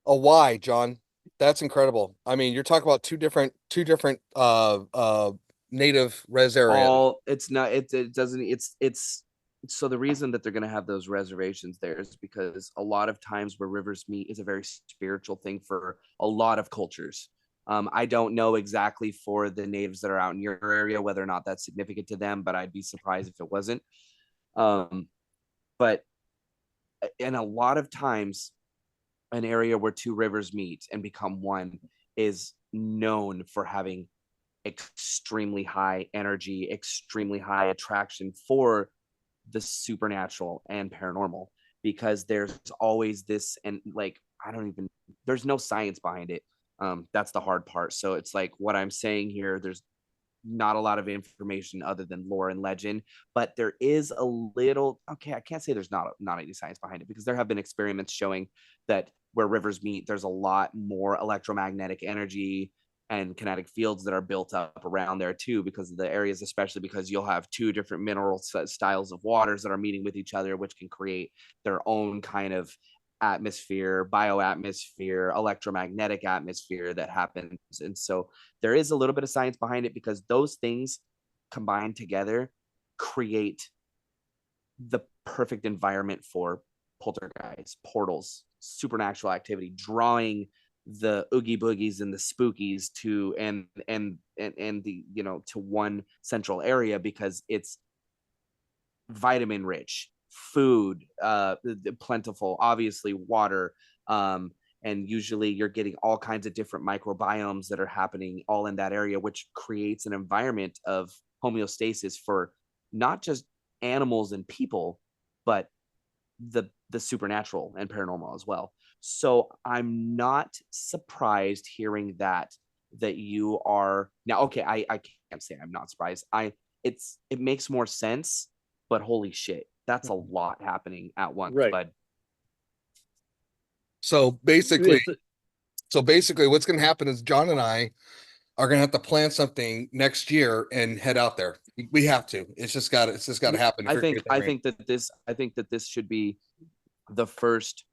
A Y, John. That's incredible. I mean, you're talking about two different native res areas. All it's not it doesn't it's so the reason that they're going to have those reservations there is because a lot of times where rivers meet is a very spiritual thing for a lot of cultures. I don't know exactly for the natives that are out in your area whether or not that's significant to them, but I'd be surprised if it wasn't. But and a lot of times an area where two rivers meet and become one is known for having extremely high energy, extremely high attraction for the supernatural and paranormal, because there's always this, and like I don't even, there's no science behind it. That's the hard part. So it's like what I'm saying here, there's not a lot of information other than lore and legend, but there is a little, okay, I can't say there's not any science behind it, because there have been experiments showing that where rivers meet there's a lot more electromagnetic energy and kinetic fields that are built up around there too, because of the areas, especially because you'll have two different mineral styles of waters that are meeting with each other, which can create their own kind of atmosphere, bioatmosphere, electromagnetic atmosphere that happens. And so there is a little bit of science behind it, because those things combined together create the perfect environment for poltergeists, portals, supernatural activity, drawing the oogie boogies and the spookies to and the, you know, to one central area, because it's vitamin rich food, plentiful, obviously water, and usually you're getting all kinds of different microbiomes that are happening all in that area, which creates an environment of homeostasis for not just animals and people, but the supernatural and paranormal as well. So I'm not surprised hearing that you are now, okay, I can't say I'm not surprised. It makes more sense, but holy shit, that's a lot happening at once, Right. bud. So basically, what's going to happen is John and I are going to have to plan something next year and head out there. We have to. It's just got to happen. I think that this should be the first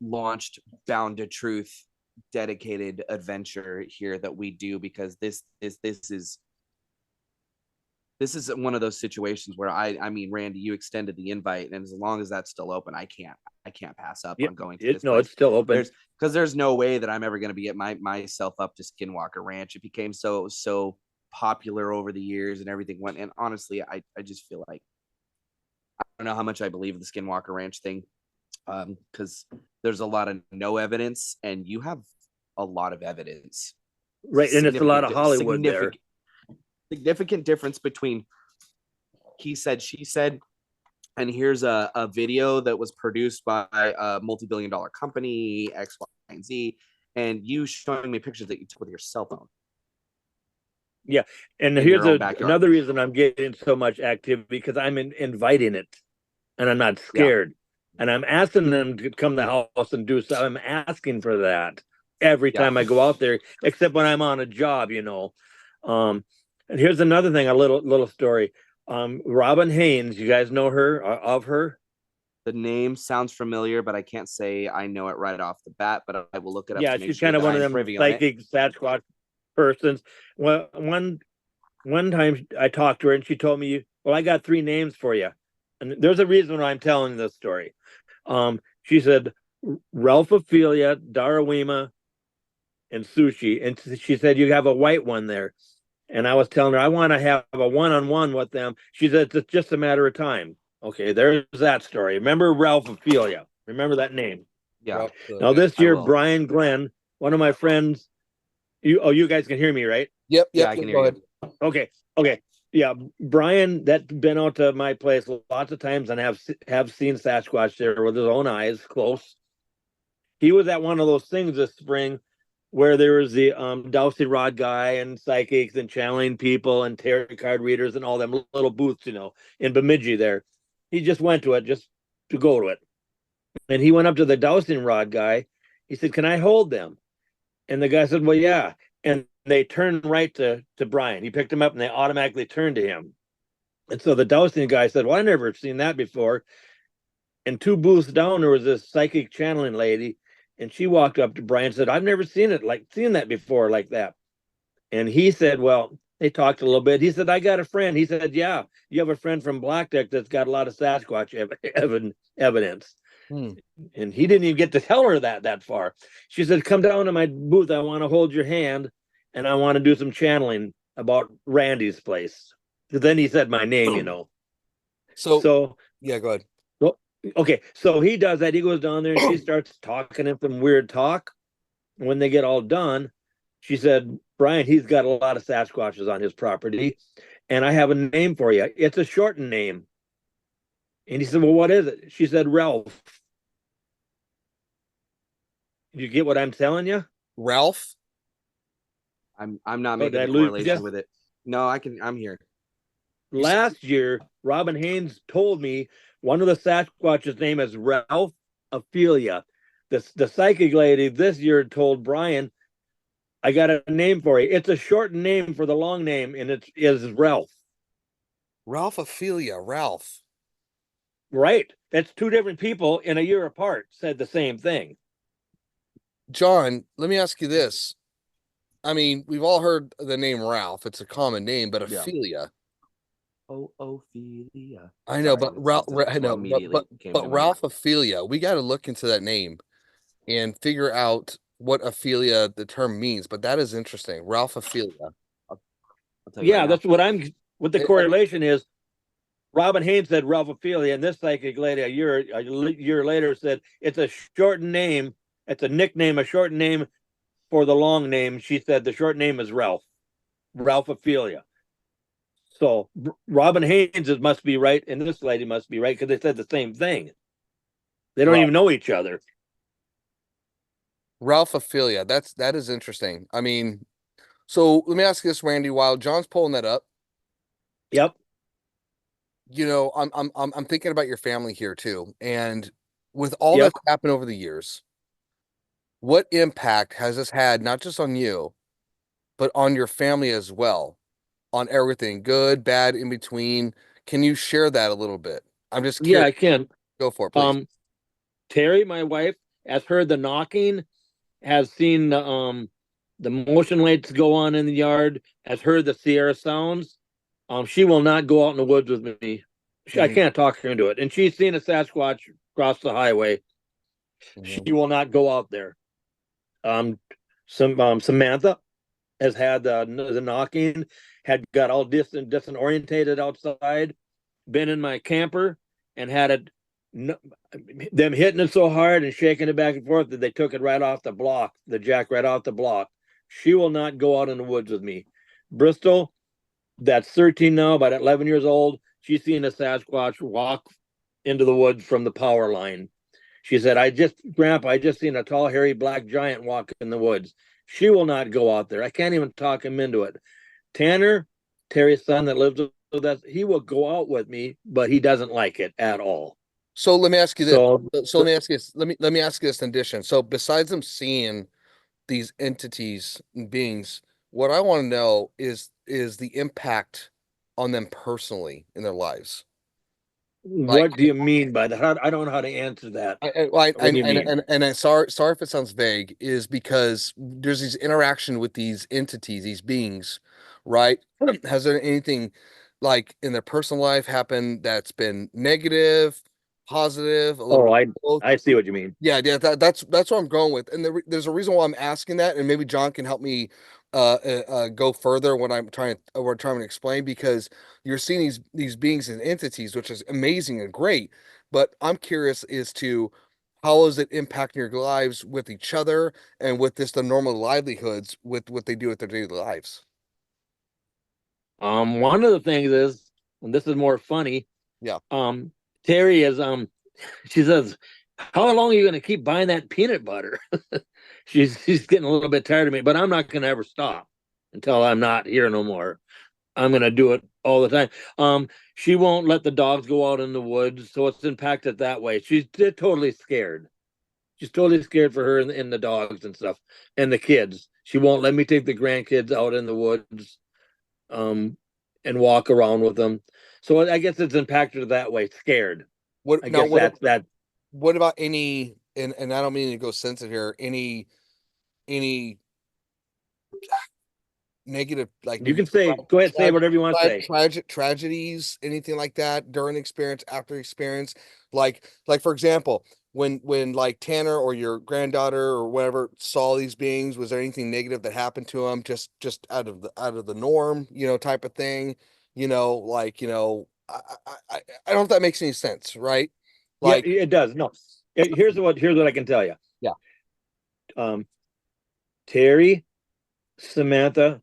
launched Bound to Truth dedicated adventure here that we do, because this is one of those situations where I mean, Randy, you extended the invite, and as long as that's still open, I can't pass up on going to this place. It's still open. There's no way that I'm ever going to be at myself up to Skinwalker Ranch. It became so popular over the years and everything went. And honestly, I just feel like I don't know how much I believe in the Skinwalker Ranch thing, because there's a lot of no evidence, and you have a lot of evidence. Right, and it's a lot of Hollywood there. Significant difference between he said, she said, and here's a video that was produced by a multi-billion-dollar company, X, Y, and Z, and you showing me pictures that you took with your cell phone. Yeah, and here's another reason I'm getting so much activity, because I'm inviting it, and I'm not scared, and I'm asking them to come to the house and do stuff. I'm asking for that every time I go out there, except when I'm on a job, you know. And here's another thing, a little story. Robin Haynes, you guys know her, of her? The name sounds familiar, but I can't say I know it right off the bat, but I will look it up. Yeah, she's kind of one of them psychic Sasquatch persons. Well, one time I talked to her and she told me, well, I got 3 names for you. And there's a reason why I'm telling this story. She said, Ralph Ophelia, Darawima, and Sushi. And she said, you have a white one there. And I was telling her I want to have a one-on-one with them. She said it's just a matter of time. Okay, there's that story. Remember Ralph Ophelia? Remember that name? Yeah, Ralph the Now this I year, will. Brian Glenn, one of my friends, you guys can hear me, right? Yep, Yeah, yep, I yep. can hear Go you. ahead. Okay, okay, yeah. Brian, that's been out to my place lots of times and have seen Sasquatch there with his own eyes, close. He was at one of those things this spring where there was the dowsing rod guy and psychics and channeling people and tarot card readers and all them little booths, in Bemidji there. He just went to it just to go to it. And he went up to the dowsing rod guy. He said, "Can I hold them?" And the guy said, "Well, yeah." And they turned right to Brian. He picked him up and they automatically turned to him. And so the dowsing guy said, "Well, I never seen that before." And two booths down, there was this psychic channeling lady, and she walked up to Brian and said, "I've never seen that before like that." And he said, well, they talked a little bit. He said, "I got a friend." He said, "Yeah, you have a friend from Black Duck that's got a lot of Sasquatch evidence." Hmm. And he didn't even get to tell her that far. She said, "Come down to my booth. I want to hold your hand and I want to do some channeling about Randy's place." Then he said my name. So, So, yeah, go ahead. okay. So he does that. He goes down there and she starts talking in some weird talk. When they get all done, she said, "Brian, he's got a lot of Sasquatches on his property, and I have a name for you. It's a shortened name." And he said, "Well, what is it?" She said, "Ralph." You get what I'm telling you? Ralph? I'm not Oh, did making I the lose correlation you? with it. No, I'm here. You said Last year, Robin Haynes told me one of the Sasquatch's name is Ralph Ophelia. The psychic lady this year told Brian, "I got a name for you. It's a short name for the long name, and it is Ralph." Ralph Ophelia, Ralph. Right. That's two different people in a year apart said the same thing. John, let me ask you this. I mean, we've all heard the name Ralph. It's a common name, but Yeah. Ophelia. Oh, Ophelia. I know, Sorry, but Ralph, that's I what know, immediately came but to mind. Ralph Ophelia. We got to look into that name and figure out what Ophelia the term means. But that is interesting. Ralph Ophelia. I'll, I'll tell you right Yeah, now. that's what the correlation is. Robin Haynes said Ralph Ophelia, and this psychic lady a year later said it's a shortened name. It's a nickname, a short name for the long name. She said the short name is Ralph Ophelia. So Robin Haynes must be right, and this lady must be right because they said the same thing. They don't Ralph, even know each other. Ralph Ophelia. That is interesting. I mean, so let me ask you this, Randy. While John's pulling that up, Yep. I'm thinking about your family here too, and with all Yep. that's happened over the years, what impact has this had not just on you, but on your family as well, on everything, good, bad, in between? Can you share that a little bit? I'm just Yeah, curious. I can. Go for it, please. Um, Terry, my wife, has heard the knocking, has seen the motion lights go on in the yard, has heard the Sierra sounds. She will not go out in the woods with me. I Mhm, can't talk her into it. And she's seen a Sasquatch cross the highway. She mhm. will not go out there. Um, Samantha has had the knocking, had got all disorientated outside, been in my camper, and had it them hitting it so hard and shaking it back and forth that they took it right off the block, the jack right off the block. She will not go out in the woods with me. Bristol, that's 13 now, about 11 years old. She's seen a Sasquatch walk into the woods from the power line. She said, Grandpa, I just seen a tall, hairy black giant walk in the woods. She will not go out there. I can't even talk him into it. Tanner, Terry's son that lives with us, he will go out with me, but he doesn't like it at all. So let me ask you this. So, So let me ask you this. Let me ask you this in addition. So besides them seeing these entities and beings, what I want to know is the impact on them personally in their lives. Like what do you mean by that? I don't know how to answer that. What do you mean? and sorry if it sounds vague, is because there's these interaction with these entities, these beings, right? Has there anything like in their personal life happened that's been negative, positive, a little Oh, bit I of both? I see what you mean. Yeah, yeah, that's what I'm going with, and there's a reason why I'm asking that, and maybe John can help me go further when we're trying to explain, because you're seeing these beings and entities, which is amazing and great. But I'm curious as to how is it impacting your lives with each other and with just the normal livelihoods with what they do with their daily lives. One of the things is, and this is more funny, Yeah. Terry is she says, "How long are you going to keep buying that peanut butter?" She's getting a little bit tired of me, but I'm not going to ever stop until I'm not here no more. I'm going to do it all the time. She won't let the dogs go out in the woods, so it's impacted that way. She's totally scared. She's totally scared for her and the dogs and stuff and the kids. She won't let me take the grandkids out in the woods, um, and walk around with them. So I guess it's impacted her that way. Scared. What I now? guess that's that. What about any? And I don't mean to go sensitive here. Any negative, like You can say, go ahead, say whatever you want to say. tragic tragedies, anything like that during experience, after experience, like for example, when like Tanner or your granddaughter or whatever saw these beings, was there anything negative that happened to them, just out of the norm, type of thing, like, I don't know if that makes any sense, right? Yeah, Like, it does. No, here's what I can tell you. yeah. Um, Terry, Samantha,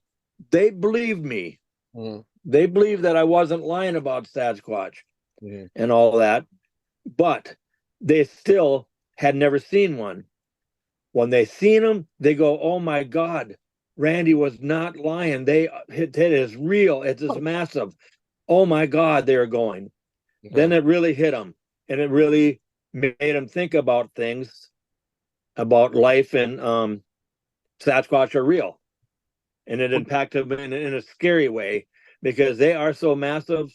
they believed me. Mhm. They believed that I wasn't lying about Sasquatch Mhm. and all that, but they still had never seen one. When they seen them, they go, "Oh my God, Randy was not lying. It is real. It is massive. Oh my God," they were going. Then Okay. it really hit them, and it really made them think about things, about life, and Sasquatch are real, and it impacted them in a scary way because they are so massive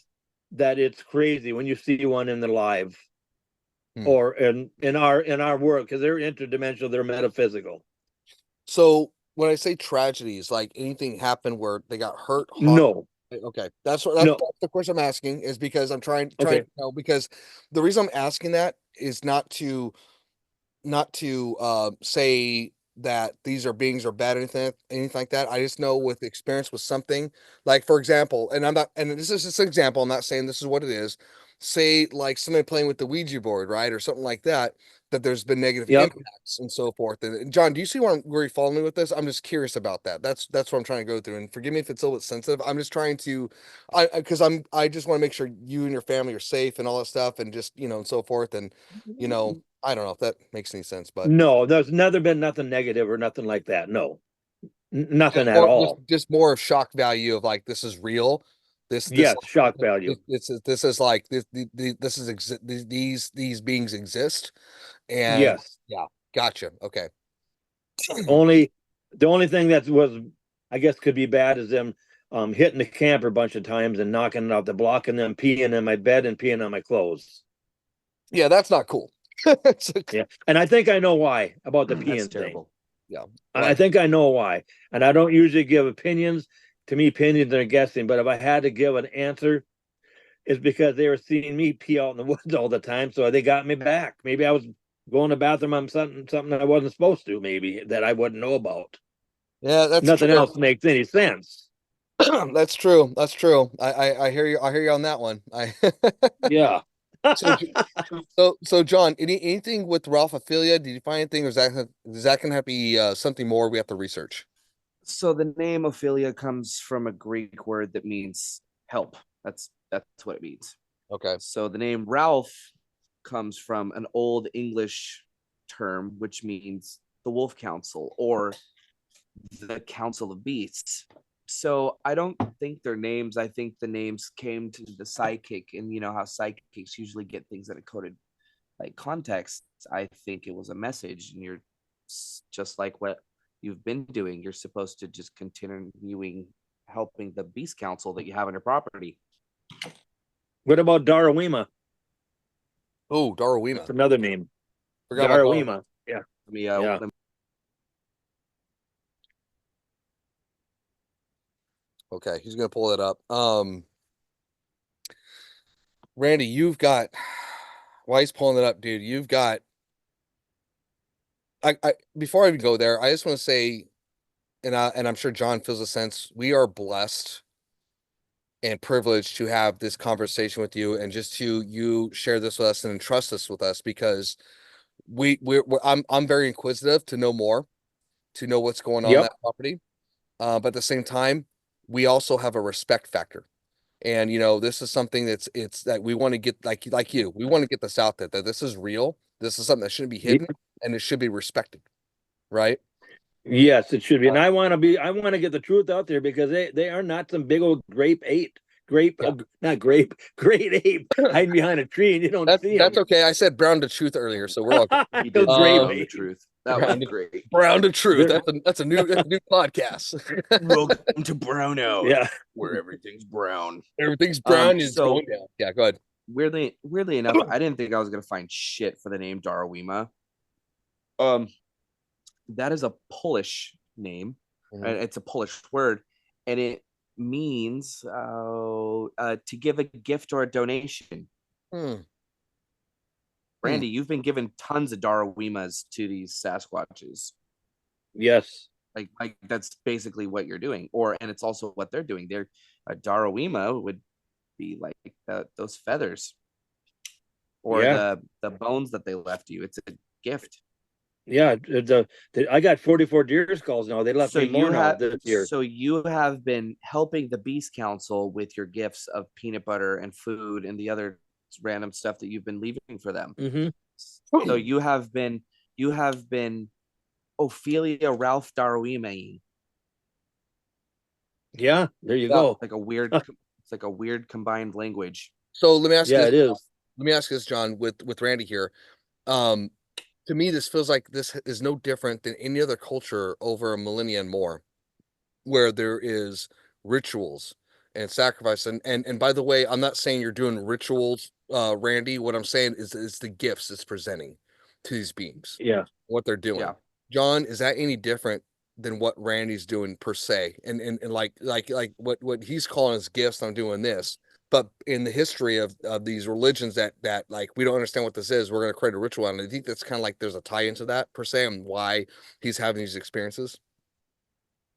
that it's crazy when you see one in the live Hmm. or in our world, because they're interdimensional, they're metaphysical. So when I say tragedies, like anything happened where they got hurt, harm. No, Okay, no, that's the question I'm asking, is because I'm trying okay, to know, because the reason I'm asking that is not to say that these are beings are bad, anything like that. I just know with experience with something, like for example, and I'm not, and this is just an example, I'm not saying this is what it is. Say like somebody playing with the Ouija board, right, or something like that, that there's been negative yep, impacts and so forth. And John, do you see where you follow me with this? I'm just curious about that. That's what I'm trying to go through. And forgive me if it's a little bit sensitive. I'm just trying to, because I just want to make sure you and your family are safe and all that stuff, and just and so forth. And I don't know if that makes any sense, but no, there's never been nothing negative or nothing like that. No, just nothing at more all. just more of shock value of like, this is real. This Yes, shock value. this is like this is these beings exist, and Yes. yeah, gotcha. Okay. Only the only thing that was, I guess, could be bad is them hitting the camper a bunch of times and knocking it out the block and then peeing in my bed and peeing on my clothes. Yeah, that's not cool. Yeah. And I think I know why about the That's peeing thing. terrible. Yeah, I like, think I know why. And I don't usually give opinions. To me, opinions are guessing. But if I had to give an answer, it's because they were seeing me pee out in the woods all the time. So they got me back. Maybe I was going to the bathroom on something I wasn't supposed to, maybe that I wouldn't know about. yeah, that's Nothing true. else makes any sense. That's true. That's true. I hear you. I hear you on that one. I Yeah. so so John, anything with Ralphophilia? Did you find anything, or is that gonna have to be something more we have to research? So the name Ophelia comes from a Greek word that means help. That's what it means. Okay. So the name Ralph comes from an old English term which means the Wolf Council or the Council of Beasts. So I don't think their names. I think the names came to the psychic, and you know how psychics usually get things that are coded like context. I think it was a message, and you're just like what you've been doing. You're supposed to just continuing helping the Beast Council that you have on your property. What about Darawima? Oh, That's Darwima. another name. Forgot about Darwin. Darawima. Yeah. Let me Yeah. Okay, he's gonna pull it up. Randy, you've got while he's pulling it up, dude, you've got I before I even go there, I just want to say and I'm sure John feels a sense. We are blessed and privileged to have this conversation with you, and just to you share this with us and entrust this with us, because I'm very inquisitive to know more, to know what's going on in Yep. that property. But at the same time, we also have a respect factor. And this is something it's that we want to get, like you, we want to get this out there, that this is real. This is something that shouldn't be hidden, and it should be respected, right? Yes, it should be. Uh, And I want to get the truth out there because they are not some big old yeah, not grape, great ape hiding behind a tree and you don't see that's them. okay. I said brown to truth earlier, so we're all good. He did Those say grape Um, brown the ape. truth. That was brown to, great. brown to truth. They're, That's a new podcast. Welcome to Brownout, yeah. where everything's brown. Everything's brown and it's So going down. Yeah, go ahead. weirdly enough, I didn't think I was gonna find shit for the name Darawima. Um, that is a Polish name. Mhm. It's a Polish word, and it means to give a gift or a donation. Hmm. Randy, you've been given tons of Darawimas to these Sasquatches. Yes. Like that's basically what you're doing, and it's also what they're doing. They're a Darawima would be like those feathers or Yeah. the bones that they left you. It's a gift. Yeah. I got 44 deer skulls now. They left me more now this year. So you have been helping the Beast Council with your gifts of peanut butter and food and the other random stuff that you've been leaving for them. Mm-hmm. So you have been Ophelia Ralph Darwin. Yeah. There you Yeah. go. Like a weird it's like a weird combined language. So let me ask you Yeah, this. it is. Let me ask you this, John, with Randy here. Um, to me, this feels like this is no different than any other culture over a millennia and more, where there is rituals and sacrifice. And by the way, I'm not saying you're doing rituals, Randy. What I'm saying is the gifts it's presenting to these beings, Yeah. what they're doing. Yeah. John, is that any different than what Randy's doing per se? And like what he's calling his gifts, I'm doing this. But in the history of these religions that like we don't understand what this is, we're gonna create a ritual. And I think that's kind of like there's a tie into that per se, and why he's having these experiences.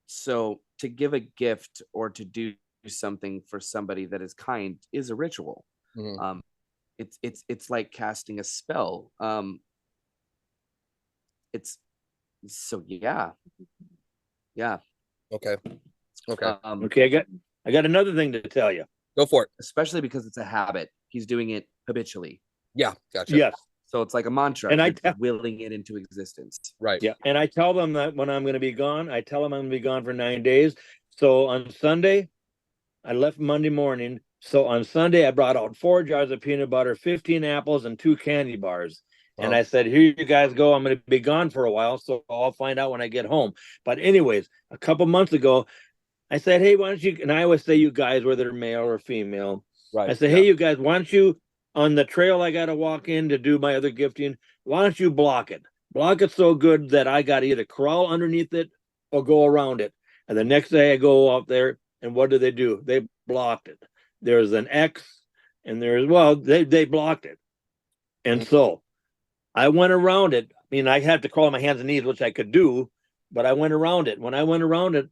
So to give a gift or to do something for somebody that is kind is a ritual. Mhm. It's like casting a spell. It's so yeah. Okay. Okay. Okay. I got another thing to tell you. Go for it. Especially because it's a habit. He's doing it habitually. Yeah. Gotcha. Yes. So it's like a mantra. And You're willing it into existence. Right. Yeah. And I tell them that when I'm going to be gone, I tell them I'm going to be gone for 9 days. So on Sunday, I left Monday morning. So on Sunday, I brought out 4 jars of peanut butter, 15 apples, and 2 candy bars. And I said, here you guys go. I'm going to be gone for a while. So I'll find out when I get home. But anyways, a couple months ago, I said, hey, why don't you, and I always say you guys, whether male or female. Right. I said, hey, you guys, why don't you, on the trail I got to walk in to do my other gifting, why don't you block it? Block it so good that I got to either crawl underneath it or go around it. And the next day I go out there, and what do? They blocked it. There's an X, and they blocked it. And so I went around it. I mean, I had to crawl on my hands and knees, which I could do, but I went around it. When I went around it,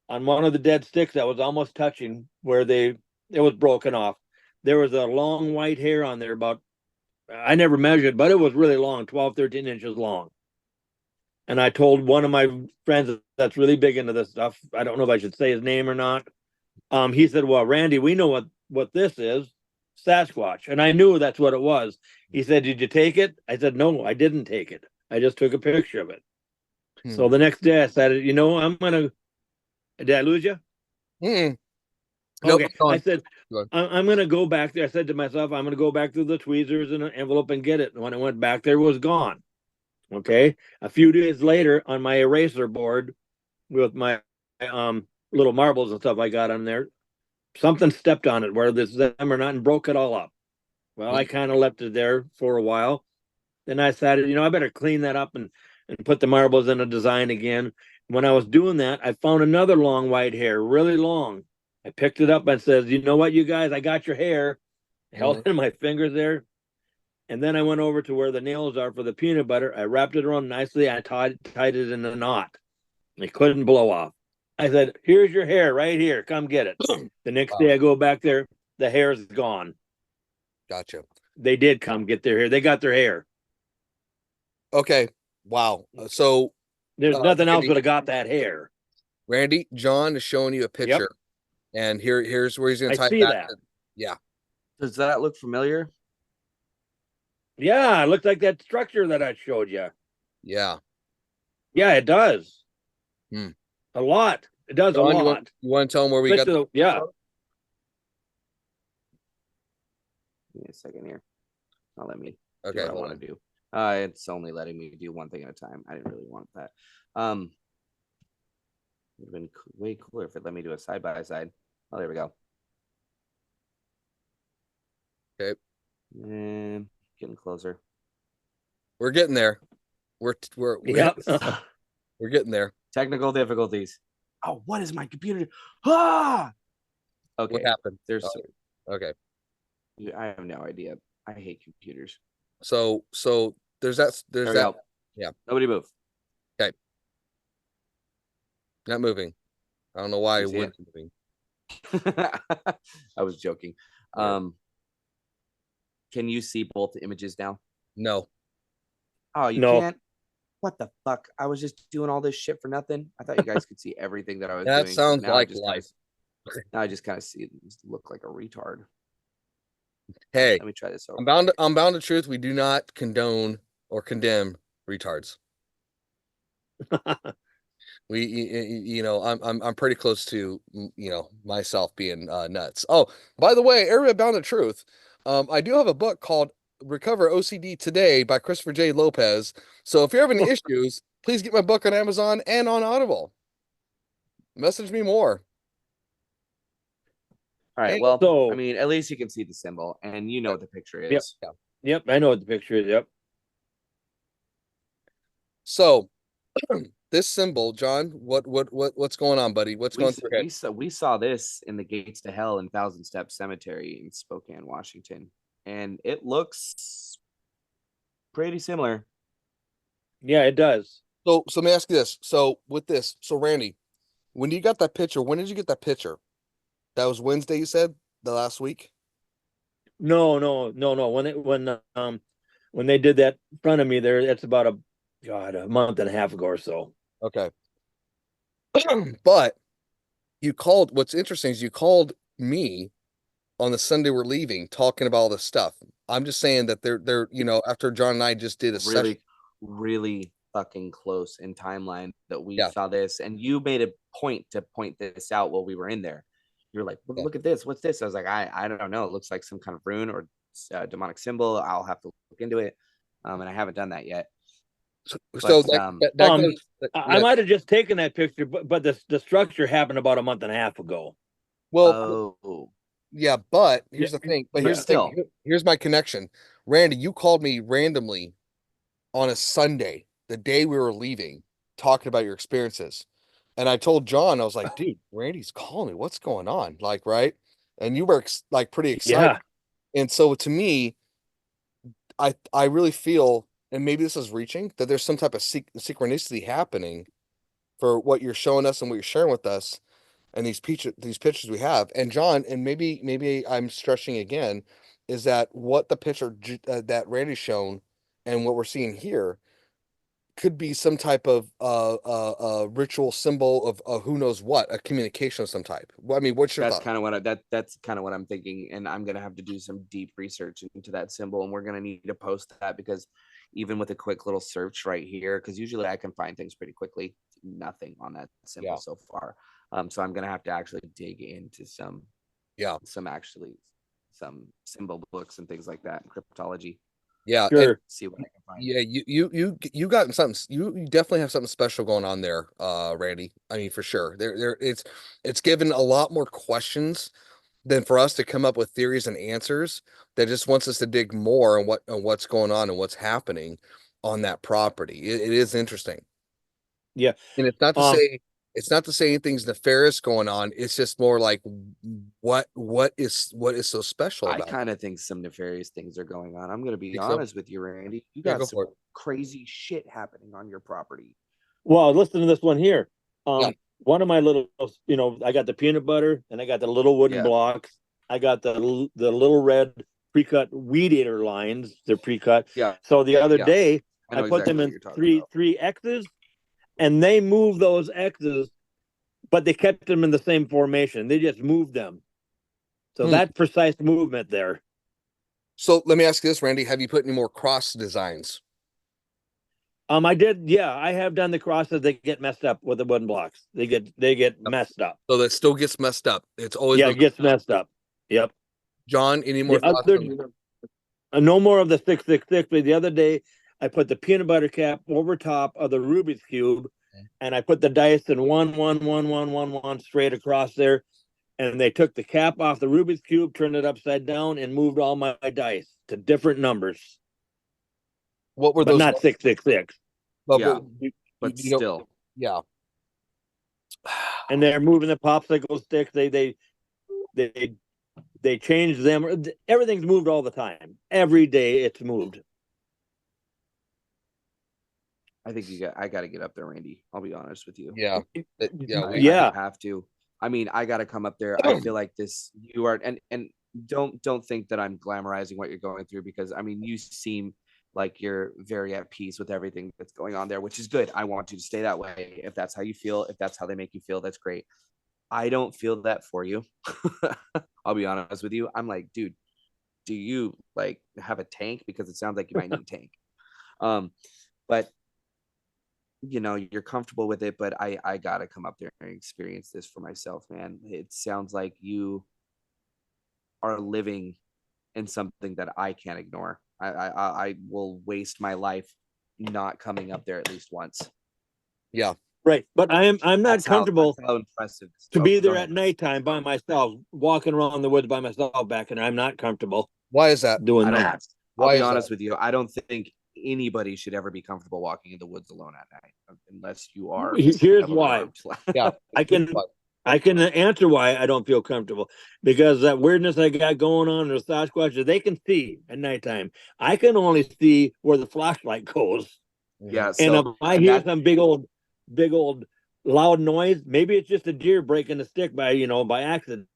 on one of the dead sticks that was almost touching where it was broken off, there was a long white hair on there about, I never measured, but it was really long, 12, 13 inches long. And I told one of my friends that's really big into this stuff, I don't know if I should say his name or not. He said, well, Randy, we know what this is, Sasquatch. And I knew that's what it was. He said, did you take it? I said, no, I didn't take it. I just took a picture of it. So the next day I said, did I lose you? Nope, Okay. I said, I'm going to go back there. I said to myself, I'm going to go back to the tweezers and an envelope and get it. And when I went back there, it was gone. Okay. A few days later, on my eraser board with my little marbles and stuff I got on there, something stepped on it, where this them or not, and broke it all up. Well, I kind of left it there for a while. Then I decided, I better clean that up and put the marbles in a design again. When I was doing that, I found another long white hair, really long. I picked it up and said, you know what, you guys, I got your hair. Held it in my fingers there. And then I went over to where the nails are for the peanut butter. I wrapped it around nicely. I tied it in a knot. It couldn't blow off. I said, "Here's your hair right here. Come get it." The next day I go back there, the hair's gone. Gotcha. They did come get their hair. They got their hair. Okay. Wow. So, There's nothing else Randy, would have got that hair. Randy, John is showing you a Yep, picture, and here's where he's going I to tie it see back. that. Yeah. Does that look familiar? Yeah, it looked like that structure that I showed you. Yeah. Yeah, it does. Hmm. A lot. It does John, a lot. you want to tell him where we got the Yeah. Give me a second here. I'll let me do Okay, what I hold want on. to do. It's only letting me do one thing at a time. I didn't really want that. Would have been way cooler if it let me do a side by side. Oh, there we go. Okay. And getting closer. We're getting there. We're Yep. we're getting there. Technical difficulties. Oh, what is my computer? Ah. Okay. What happened? There's. Okay. I have no idea. I hate computers. So there's that. There we go. Yeah. Nobody move. Okay. Not moving. I don't know why it wouldn't moving. I was joking. Can you see both images now? No. Oh, you No. can't? What the fuck? I was just doing all this shit for nothing. I thought you guys could see everything that I was That doing. sounds Now like life. Now I just kind of see it look like a retard. Hey, Let me try this over. I'm bound to truth. We do not condone or condemn retards. I'm pretty close to myself being nuts. Oh, by the way, everybody bound to truth. I do have a book called Recover OCD Today by Christopher J. Lopez. So if you're having issues, please get my book on Amazon and on Audible. Message me more. All right. Hey, Well, so- I mean, at least you can see the symbol and you know what the picture is. Yep, I know what the picture is. Yep. So this symbol, John, what's going on, buddy? What's going through your head? We saw this in the Gates to Hell in Thousand Step Cemetery in Spokane, Washington, and it looks pretty similar. Yeah, it does. So let me ask you this. So with this, Randy, when you got that picture, when did you get that picture? That was Wednesday, you said, the last week? No. When they did that in front of me there, that's about a month and a half ago or so. Okay. But you called, what's interesting is you called me on the Sunday we're leaving talking about all this stuff. I'm just saying that they're after John and I just did a session. Really fucking close in timeline that we saw this, and you made a point to point this out while we were in there. You're like, look at this. What's this? I was like, I don't know. It looks like some kind of rune or demonic symbol. I'll have to look into it, and I haven't done that yet. I might have just taken that picture, but the structure happened about a month and a half ago. Well, yeah, but here's the thing. But here's the thing. Here's my connection. Randy, you called me randomly on a Sunday, the day we were leaving, talking about your experiences. And I told John, I was like, dude, Randy's calling me. What's going on? Like, right? And you were like pretty excited. Yeah. And so to me, I really feel, and maybe this is reaching, that there's some type of synchronicity happening for what you're showing us and what you're sharing with us and these pictures we have. And John, and maybe I'm stretching again, is that what the picture that Randy's shown and what we're seeing here could be some type of ritual symbol of who knows what, a communication of some type. I mean, what's your thought? That's kind of what I'm thinking, and I'm gonna have to do some deep research into that symbol, and we're gonna need to post that, because even with a quick little search right here, because usually I can find things pretty quickly, nothing on that symbol so far. So I'm gonna have to actually dig into some symbol books and things like that, cryptology. Yeah, sure. See what I can find. Yeah, you got something. You definitely have something special going on there, Randy. I mean, for sure. It's given a lot more questions than for us to come up with theories and answers. That just wants us to dig more on what's going on and what's happening on that property. It is interesting. Yeah, and it's not to say anything's nefarious going on. It's just more like what is so special about I kind of think some nefarious things are going on. I'm going to be Think honest so? with you, Randy. You Yeah, got go some for it. crazy shit happening on your property. Well, listen to this one here. Yeah. One of my little, I got the peanut butter and I got the little wooden Yeah. blocks. I got the little red pre-cut weed eater lines. They're pre-cut. Yeah. So the other Yeah. day I I know put exactly them what in you're talking three about. three X's, and they moved those X's, but they kept them in the same formation. They just moved them. So Hmm. that precise movement there. So let me ask you this, Randy. Have you put any more cross designs? I did, yeah. I have done the crosses that get messed up with the wooden blocks. They get messed up. So that still gets messed up. It's always Yeah, been it gets messed up. Yep. John. Any more The thoughts other on no more of the 666, but the other day I put the peanut butter cap over top of the Rubik's Cube, and I put the dice in one straight across there. And they took the cap off the Rubik's Cube, turned it upside down, and moved all my dice to different numbers, what were but those? not 666. But Yeah, you, but you know, still. yeah. And they're moving the popsicle sticks. They changed them. Everything's moved all the time. Every day it's moved. I think I got to get up there, Randy. I'll be honest with you. Yeah. Yeah. Yeah. I have to. I mean, I got to come up there. I feel like you are, and don't think that I'm glamorizing what you're going through, because I mean, you seem like you're very at peace with everything that's going on there, which is good. I want you to stay that way. If that's how you feel, if that's how they make you feel, that's great. I don't feel that for you. I'll be honest with you. I'm like, dude, do you like have a tank? Because it sounds like you might need a tank. But you're comfortable with it, but I gotta come up there and experience this for myself, man. It sounds like you are living in something that I can't ignore. I will waste my life not coming up there at least once. Yeah. Right. But I'm not comfortable how impressive to oh, be go there at ahead. nighttime by myself, walking around the woods by myself back, and I'm not comfortable Why is that? doing I don't, that. I'll Why be is honest that? with you. I don't think anybody should ever be comfortable walking in the woods alone at night, unless you are Here's of a why. Yeah. I can answer why I don't feel comfortable, because that weirdness I got going on in the Sasquatch, they can see at nighttime. I can only see where the flashlight goes. Yeah. And if So I hear some big old loud noise, maybe it's just a deer breaking the stick by accident.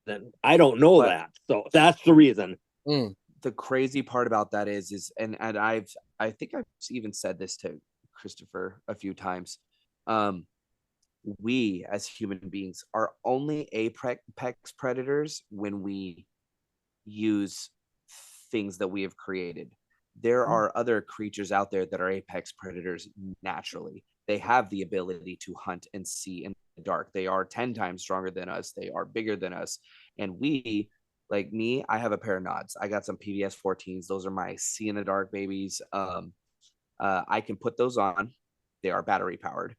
I don't know But- that. So that's the reason. Mm. the crazy part about that is and I think I've even said this to Christopher a few times. We as human beings are only apex predators when we use things that we have created. There are other creatures out there that are apex predators naturally. They have the ability to hunt and see in the dark. They are 10 times stronger than us. They are bigger than us. And we, like me, I have a pair of nods. I got some PVS 14s. Those are my see in the dark babies. I can put those on. They are battery powered,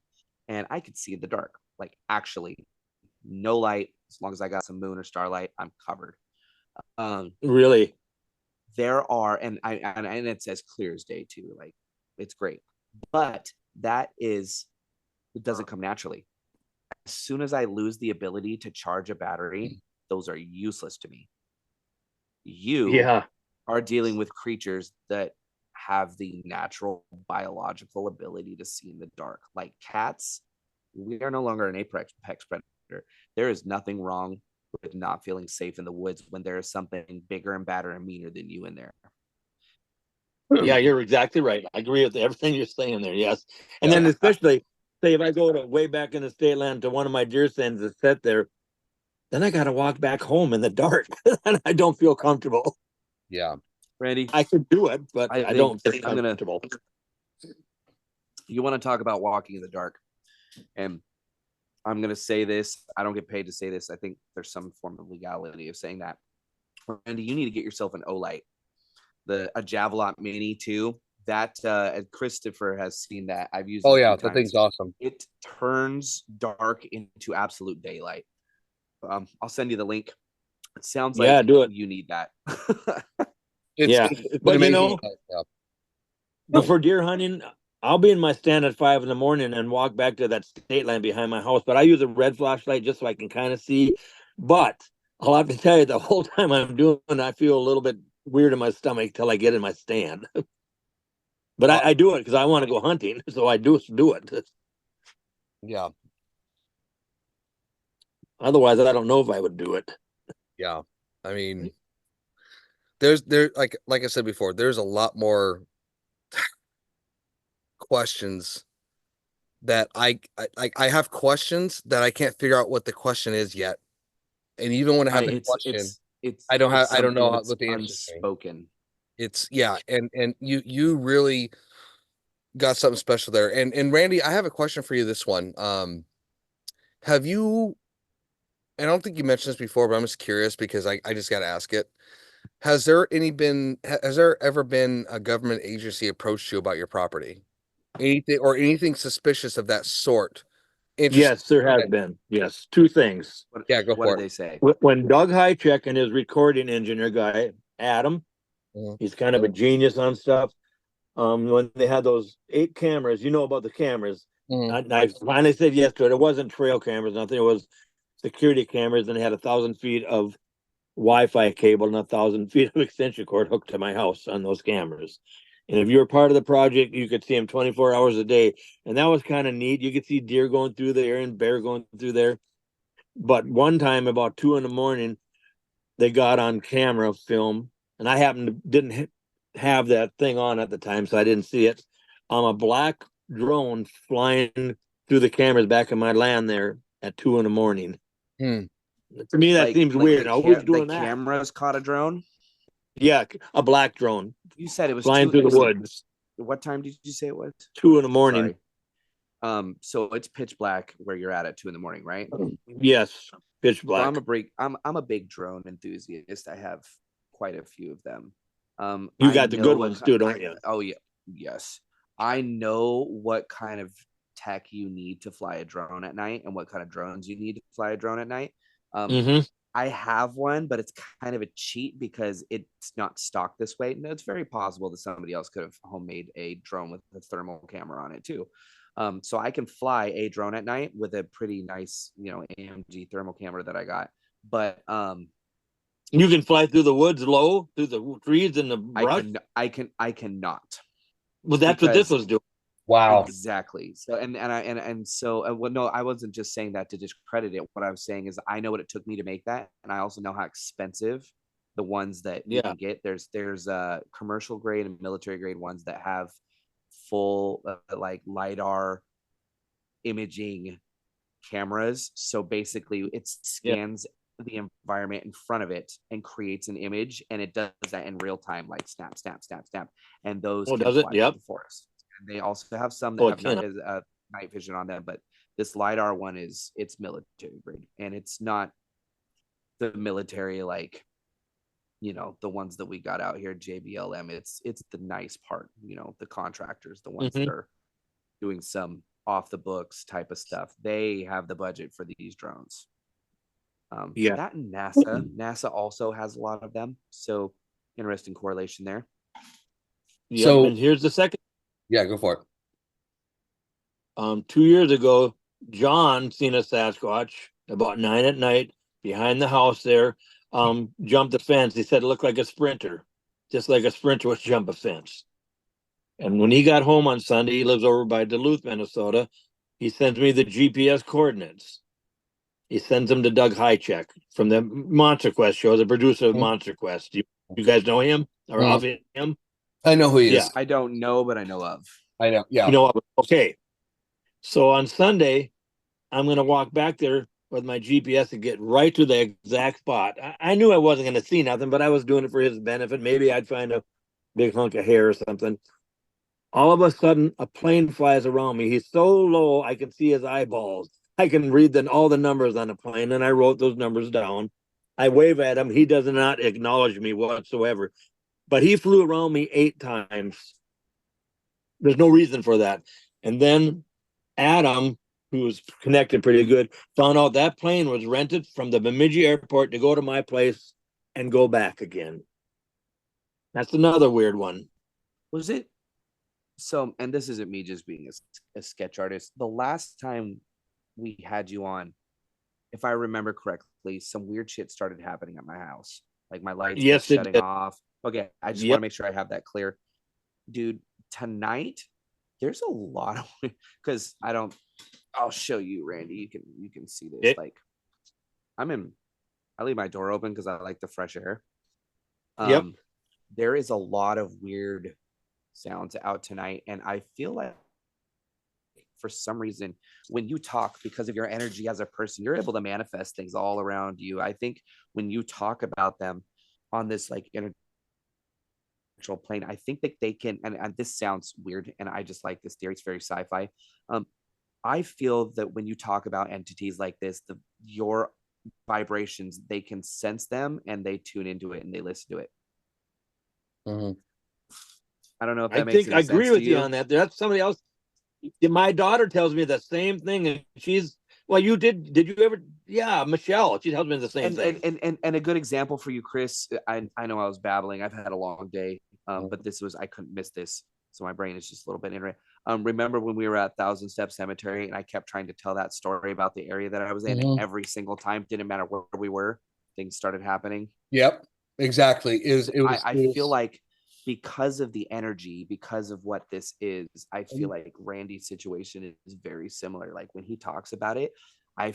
and I could see in the dark. Like, actually, no light. As long as I got some moon or starlight, I'm covered. Really? There are, and it's as clear as day too. Like, it's great, but it doesn't come naturally. As soon as I lose the ability to charge a battery, those are useless to me. You are dealing with creatures that have the natural biological ability to see in the dark. Like cats, we are no longer an apex predator. There is nothing wrong with not feeling safe in the woods when there is something bigger and badder and meaner than you in there. Yeah, you're exactly right. I agree with everything you're saying there. Yes. And then especially say if I go to way back in the state land to one of my deer stands that set there, then I got to walk back home in the dark and I don't feel comfortable. Yeah. Randy, I could do it, but I don't feel comfortable. You want to talk about walking in the dark, and I'm going to say this. I don't get paid to say this. I think there's some form of legality of saying that. Randy, you need to get yourself an Olight, a Javelot Mini too. That Christopher has seen that. I've used. Oh yeah, that thing's awesome. It turns dark into absolute daylight. I'll send you the link. It sounds like do it. You need that. But amazing. But for deer hunting, I'll be in my stand at 5 a.m. and walk back to that state line behind my house. But I use a red flashlight just so I can kind of see. But I'll have to tell you, the whole time I'm doing it, I feel a little bit weird in my stomach till I get in my stand. But I do it because I want to go hunting, so I do it. Yeah. Otherwise, I don't know if I would do it. Yeah. I mean, there like I said before, there's a lot more questions that I have questions that I can't figure out what the question is yet. And even when I I have the it's question, it's I don't something know that's what the answer is going to be. unspoken. It's yeah, and you really got something special there. And Randy, I have a question for you this one. Have you, and I don't think you mentioned this before, but I'm just curious because I just got to ask it. Has there ever been a government agency approached you about your property? Anything suspicious of that sort? Interesting. Yes, there has been. Yes, two things. Yeah, go What for did it. they say? When Doug Hycheck and his recording engineer guy, Adam, Mhm. he's kind of a genius on stuff. When they had those 8 cameras, you know about the cameras. Mhm. I finally said yes to it. It wasn't trail cameras, nothing. It was security cameras, and they had 1,000 feet of Wi-Fi cable and 1,000 feet of extension cord hooked to my house on those cameras. And if you were part of the project, you could see them 24 hours a day. And that was kind of neat. You could see deer going through there and bear going through there. But one time, about 2 in the morning, they got on camera film, and I happened to didn't have that thing on at the time, so I didn't see it. A black drone flying through the cameras back in my land there at 2 in the morning. Hmm. To me, that seems Like weird. Who's the doing that? cameras caught a drone. Yeah, a black drone You said it was flying two. through the woods. What time did you say it was? 2 in the morning. Sorry. So it's pitch black where you're at 2 in the morning, right? Yes, pitch So black. I'm a big drone enthusiast. I have quite a few of them. You I got the know good what ones too, don't you? oh yeah, yes. I know what kind of tech you need to fly a drone at night and what kind of drones you need to fly a drone at night. Um, Mm-hmm. I have one, but it's kind of a cheat because it's not stocked this way. No, it's very possible that somebody else could have homemade a drone with a thermal camera on it too. So I can fly a drone at night with a pretty nice, AMG thermal camera that I got. But You can fly through the woods low, through the trees and the I brush. can I cannot Well, that's what this because was doing. Wow. exactly. So well, no, I wasn't just saying that to discredit it. What I was saying is I know what it took me to make that, and I also know how expensive the ones that you Yeah. can get. There's commercial grade and military grade ones that have full like lidar imaging cameras. So basically, it Yeah. scans the environment in front of it and creates an image, and it does that in real time, like snap, snap, snap, snap. And those Oh, can does it? fly through Yep. the forest. And they also have some that Oh, it have can. night vision on them, but this lidar one it's military grade, and it's not the military like the ones that we got out here JBLM. It's the nice part, the contractors, the ones that Mm-hmm. are doing some off the books type of stuff. They have the budget for these drones. Yeah. That and NASA also has a lot of them. So interesting correlation there. Yep. So And here's the second. yeah, go for it. 2 years ago, John seen a Sasquatch about 9 at night behind the house there. Jumped the fence. He said it looked like a sprinter, just like a sprinter would jump a fence. And when he got home on Sunday, he lives over by Duluth, Minnesota. He sends me the GPS coordinates. He sends them to Doug Hycheck from the Monster Quest show, the producer of Mhm. Monster Quest. You guys know him or Mhm. of him? I know who he Yeah, is. I don't know, but I know of. I know. you Yeah. know. Okay, so on Sunday, I'm going to walk back there with my GPS and get right to the exact spot. I knew I wasn't going to see nothing, but I was doing it for his benefit. Maybe I'd find a big hunk of hair or something. All of a sudden, a plane flies around me. He's so low, I can see his eyeballs. I can read all the numbers on the plane, and I wrote those numbers down. I wave at him. He does not acknowledge me whatsoever. But he flew around me 8 times. There's no reason for that. And then Adam, who was connected pretty good, found out that plane was rented from the Bemidji airport to go to my place and go back again. That's another weird one. Was it so? And this isn't me just being a sketch artist. The last time we had you on, if I remember correctly, some weird shit started happening at my house. Like my lights kept Yes, it shutting did. off. Okay, I just want Yep. to make sure I have that clear. Dude, tonight there's a lot of because I don't I'll show you, Randy. You can see this. It, Like I leave my door open because I like the fresh air. Yep. There is a lot of weird sounds out tonight, and I feel like for some reason when you talk, because of your energy as a person, you're able to manifest things all around you. I think when you talk about them on this like plane, I think that they can, and this sounds weird, and I just like this theory, it's very sci-fi. um I feel that when you talk about entities like this, your vibrations, they can sense them and they tune into it and they listen to it. Mhm. I don't know if I that makes think I any agree sense to with you you. on that. That's somebody else. My daughter tells me the same thing, and she's well. You did you ever? Yeah, Michelle. She tells me the same thing. And a good example for you, Chris. I know I was babbling. I've had a long day, but Mhm. this was, I couldn't miss this, so my brain is just a little bit in it. Remember when we were at Thousand Step Cemetery and I kept trying to tell that story about the area that I was in, and Mhm. every single time, didn't matter where we were, things started happening. Yep, exactly. I feel like because of the energy, because of what this is, I feel like Randy's situation is very similar. Like when he talks about it, I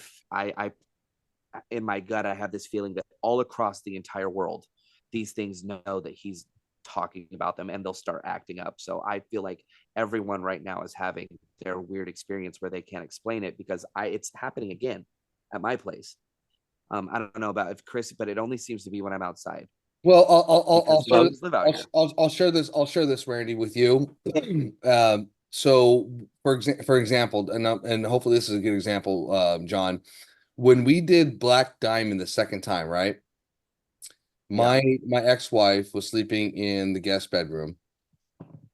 in my gut, I have this feeling that all across the entire world, these things know that he's talking about them and they'll start acting up. So I feel like everyone right now is having their weird experience where they can't explain it because it's happening again at my place. I don't know about if Chris, but it only seems to be when I'm outside Well, because the humans live out here. I'll share this, Randy, with you. So for example, and hopefully this is a good example, John. When we did Black Diamond the second time, right? Yeah. My ex-wife was sleeping in the guest bedroom,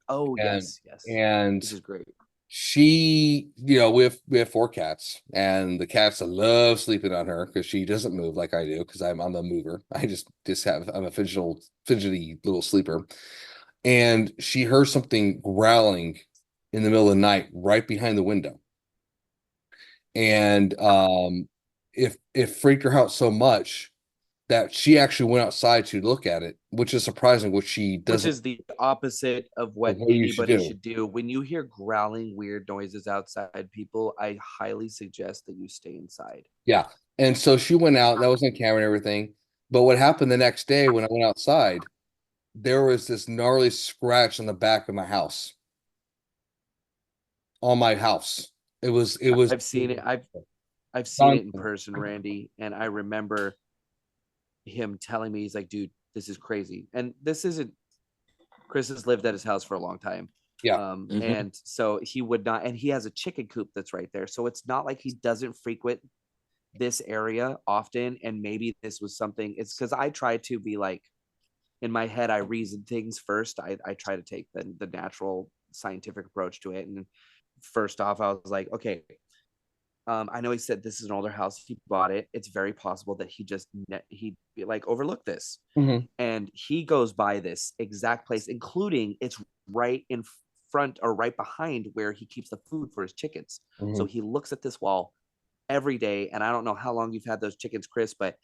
Oh, and yes, yes. and Which is great. she, we have four cats, and the cats love sleeping on her because she doesn't move like I do because I'm a mover. I just have I'm a fidgety little sleeper. And she heard something growling in the middle of the night right behind the window. And it freaked her out so much that she actually went outside to look at it, which is surprising, which she Which doesn't is the opposite of of what what you should anybody do. should do. When you hear growling, weird noises outside people, I highly suggest that you stay inside. Yeah. And so she went out, that was on camera and everything. But what happened the next day when I went outside, there was this gnarly scratch on the back of my house, on my house. It was I've seen it. I've seen it in constant. person, Randy, and I remember him telling me, he's like, dude, this is crazy. And this isn't, Chris has lived at his house for a long time. Yeah. And so he would not, and he has a chicken coop that's right there. So it's not like he doesn't frequent this area often. And maybe this was something, it's because I try to be like, in my head, I reason things first. I try to take the natural scientific approach to it. And first off, I was like, okay, I know he said this is an older house. He bought it. It's very possible that he like overlooked this, Mhm. and he goes by this exact place, including it's right in front or right behind where he keeps the food for his chickens. So Mhm. he looks at this wall every day, and I don't know how long you've had those chickens, Chris, but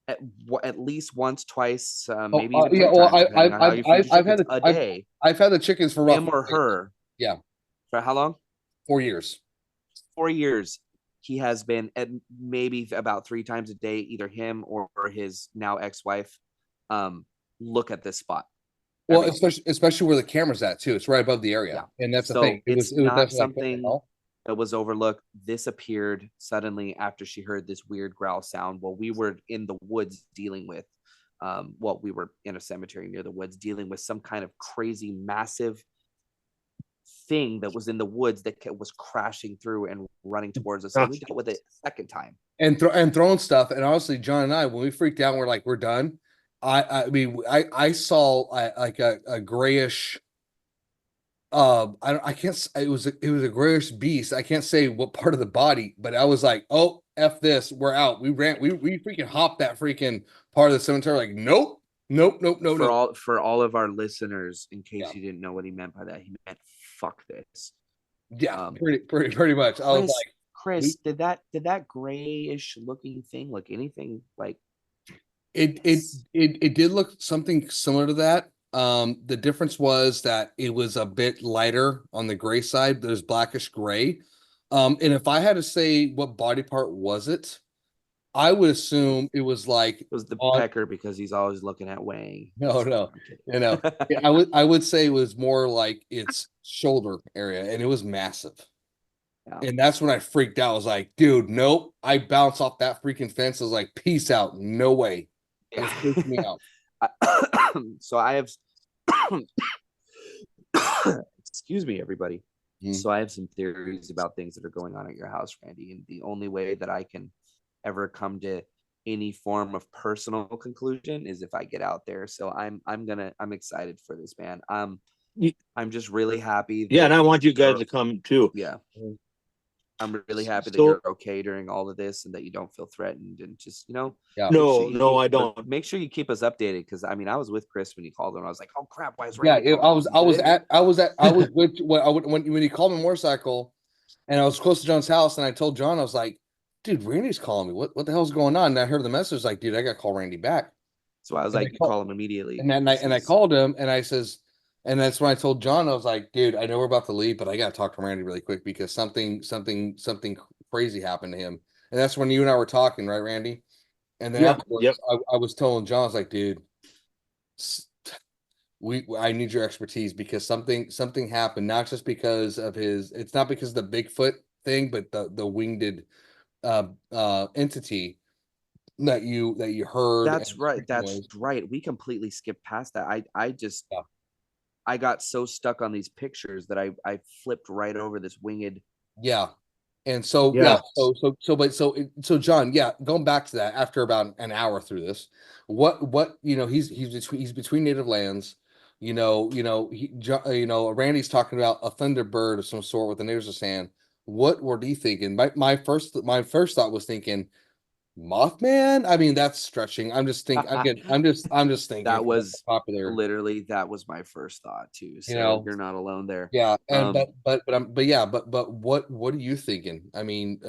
at least once, twice, Oh, maybe even yeah. three Well, times, depending on how you feed your I've had chickens a day. I've had the chickens for Him roughly, or her, yeah, for how long? 4 years. 4 years. He has been at maybe about three times a day, either him or his now ex-wife, um, look at this spot Well, every day. especially where the camera's at too. It's right above the area, Yeah. and that's the thing. So it's It was not definitely like, what the something hell? that was overlooked. This appeared suddenly after she heard this weird growl sound while we were in the woods dealing with, well, we were in a cemetery near the woods dealing with some kind of crazy, massive thing that was in the woods that was crashing through and running towards us. And we dealt with it a second time. And throwing stuff. And honestly, John and I, when we freaked out, we're like, we're done. I mean, I saw like a grayish. I can't. It was a grayish beast. I can't say what part of the body, but I was like, oh, f this, we're out. We ran. We freaking hopped that freaking part of the cemetery. Like, nope, nope, nope, no, no. For all of our listeners, in Yeah, case you didn't know what he meant by that, he meant fuck this. yeah, Um, pretty much. I was Chris, like, we Chris, did that grayish looking thing look anything like? it did look something similar to that. The difference was that it was a bit lighter on the gray side. There's blackish gray. And if I had to say what body part was it, I would assume it was like It was the on. pecker because he's always looking at Wang. No, no, I'm kidding. you know. Yeah, I would say it was more like its shoulder area, and it was massive. Yeah. And that's when I freaked out. I was like, dude, nope. I bounced off that freaking fence. I was like, peace out. No way. And it freaked me out. So I have excuse me, everybody. Mm. So I have some theories about things that are going on at your house, Randy. And the only way that I can ever come to any form of personal conclusion is if I get out there. So I'm excited for this, man. I'm just really happy Yeah, that and I want you guys to come too. yeah. I'm really happy that So you're okay during all of this and that you don't feel threatened and just, Yeah. no, I don't. make sure you keep us updated because I mean I was with Chris when you called him. I was like, oh crap, why is Yeah. Randy calling? I was with when he called me motorcycle, and I was close to John's house, and I told John, I was like, dude, Randy's calling me. What the hell's going on? And I heard the message, like, dude, I got to call Randy back. So I was And I like, you call, call him immediately. and I called him, and I says, and that's when I told John, I was like, dude, I know we're about to leave, but I got to talk to Randy really quick because something crazy happened to him. And that's when you and I were talking, right, Randy? And then Yep, yep. afterwards, I was telling John, I was like, dude, I need your expertise because something happened, not just because of his, it's not because of the Bigfoot thing, but the winged entity that you heard. That's And right. That's was, right. We completely skipped past that. I just yeah. I got so stuck on these pictures that I flipped right over this winged. Yeah. And so, yeah, Yeah. so John, yeah, going back to that after about an hour through this, what he's between native lands, Randy's talking about a thunderbird of some sort with the natives of sand. What were he thinking? My first thought was thinking Mothman. I mean, that's stretching. I'm just thinking That because was that's popular, literally that was my first thought too. you So know. you're not alone there. Yeah, and Um, but what are you thinking? I mean,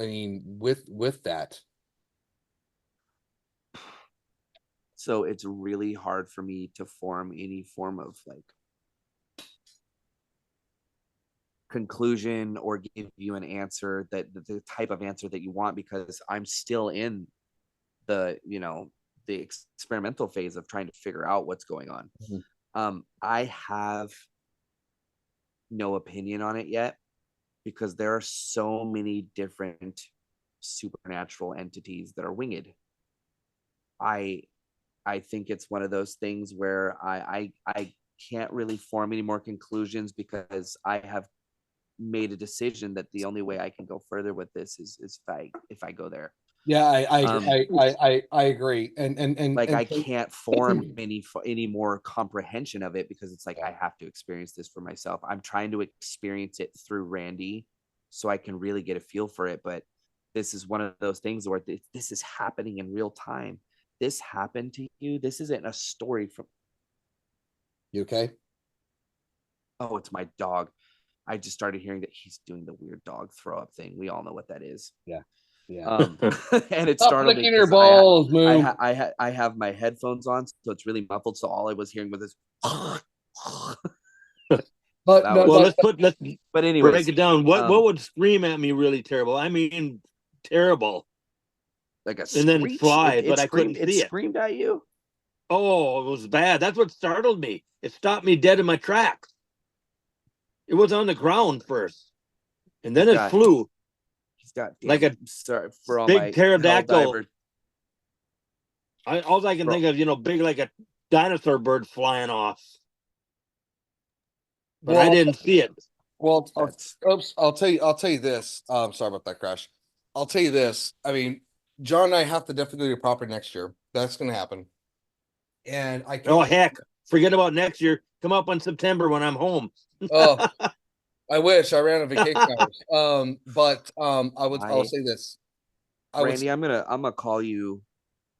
with that. so it's really hard for me to form any form of like conclusion or give you an answer that the type of answer that you want because I'm still in the the experimental phase of trying to figure out what's going on. Mhm. I have no opinion on it yet because there are so many different supernatural entities that are winged. I I think it's one of those things where I can't really form any more conclusions because I have made a decision that the only way I can go further with this is if I go there. Yeah, I Um, I I I agree, like and I can't form any more comprehension of it because it's like I have to experience this for myself. I'm trying to experience it through Randy so I can really get a feel for it, but this is one of those things where this is happening in real time. This happened to you. This isn't a story from you okay? oh, it's my dog. I just started hearing that he's doing the weird dog throw up thing. We all know what that is. Yeah, yeah. Um, and it Stop startled me licking your because balls, Moon. I have my headphones on, so it's really muffled. So all I was hearing was this. But That no, was, Well, but let's but break anyways, it down. What um, would scream at me really terrible? I mean, terrible, like a and then screech. fly, It but I couldn't screamed. It see it. screamed at you. Oh, it was bad. That's what startled me. It stopped me dead in my tracks. It was on the ground first, and then He's it got flew he's got like damn. a Sorry for all big my hell pterodactyl. divers. All I can For, think of, big like a dinosaur bird flying off, but I well, didn't see it. well, that's oops. I'll tell you this. Sorry about that crash. I'll tell you this. I mean, John and I have to definitely go to your property next year. That's going to happen, and I Oh can't. heck, forget about next year. Come up in September when I'm home. Oh, I wish I ran on vacation hours. But I'll I say this. I would. Randy. I'm gonna call you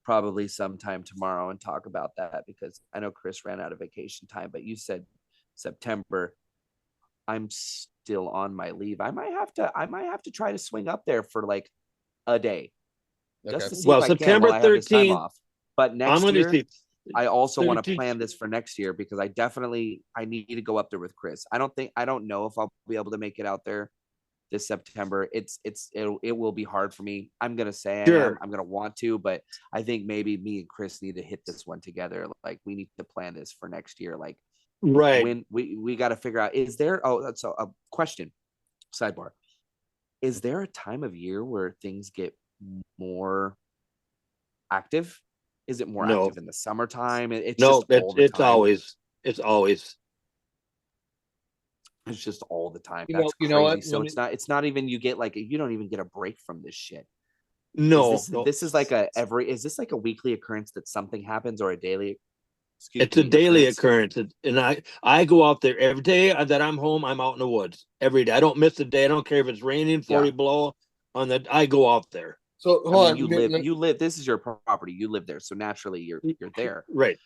probably sometime tomorrow and talk about that because I know Chris ran out of vacation time, but you said September. I'm still on my leave. I might have to try to swing up there for like a day Okay. just to see if Well, I can while September I have this time 13th, off. But I'm next going to year, see I also want to 13th. plan this for next year because I need to go up there with Chris. I don't know if I'll be able to make it out there this September. It will be hard for me. I'm gonna say Sure. I'm gonna want to, but I think maybe me and Chris need to hit this one together. Like we need to plan this for next year. Like Right. when we got to figure out, is there, oh, that's a question, sidebar. Is there a time of year where things get more active? Is it more No. active in the summertime? It's No, just all the it's time. always It's just all the time. You know, That's you know crazy. what? So it's not even you get like you don't even get a break from this shit. no, no. This is like is this like a weekly occurrence that something happens, or a daily, excuse It's a me, daily occurrence? occurrence. And I go out there every day that I'm home. I'm out in the woods every day. I don't miss a day. I don't care if it's raining, 40 Yeah. below I go out there. So I hold mean, on. you live, this is your property. You live there. So naturally you're there. Right.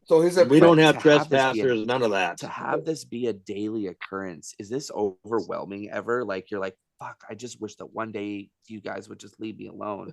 So here's a We don't But have to have this be trespassers, none of that. a daily occurrence, is this overwhelming ever? Like you're like, fuck, I just wish that one day you guys would just leave me alone.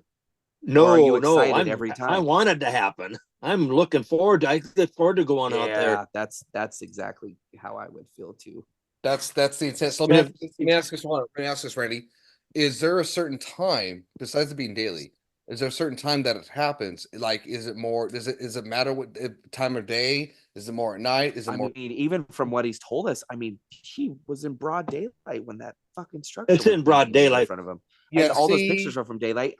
Or are you No, excited every I time? want it to happen. I'm looking forward I look forward to going out there. Yeah, that's exactly how I would feel too. That's the intent. So And let me ask this one. Let me ask this, Randy. Is there a certain time besides it being daily? Is there a certain time that it happens? Like, is it more? Does it matter what time of day? Is it more at night? Is it I more? mean, even from what he's told us, I mean, he was in broad daylight when that fucking structure it's was in being broad built in daylight. front of him. And Yeah. all those pictures See, are from daylight.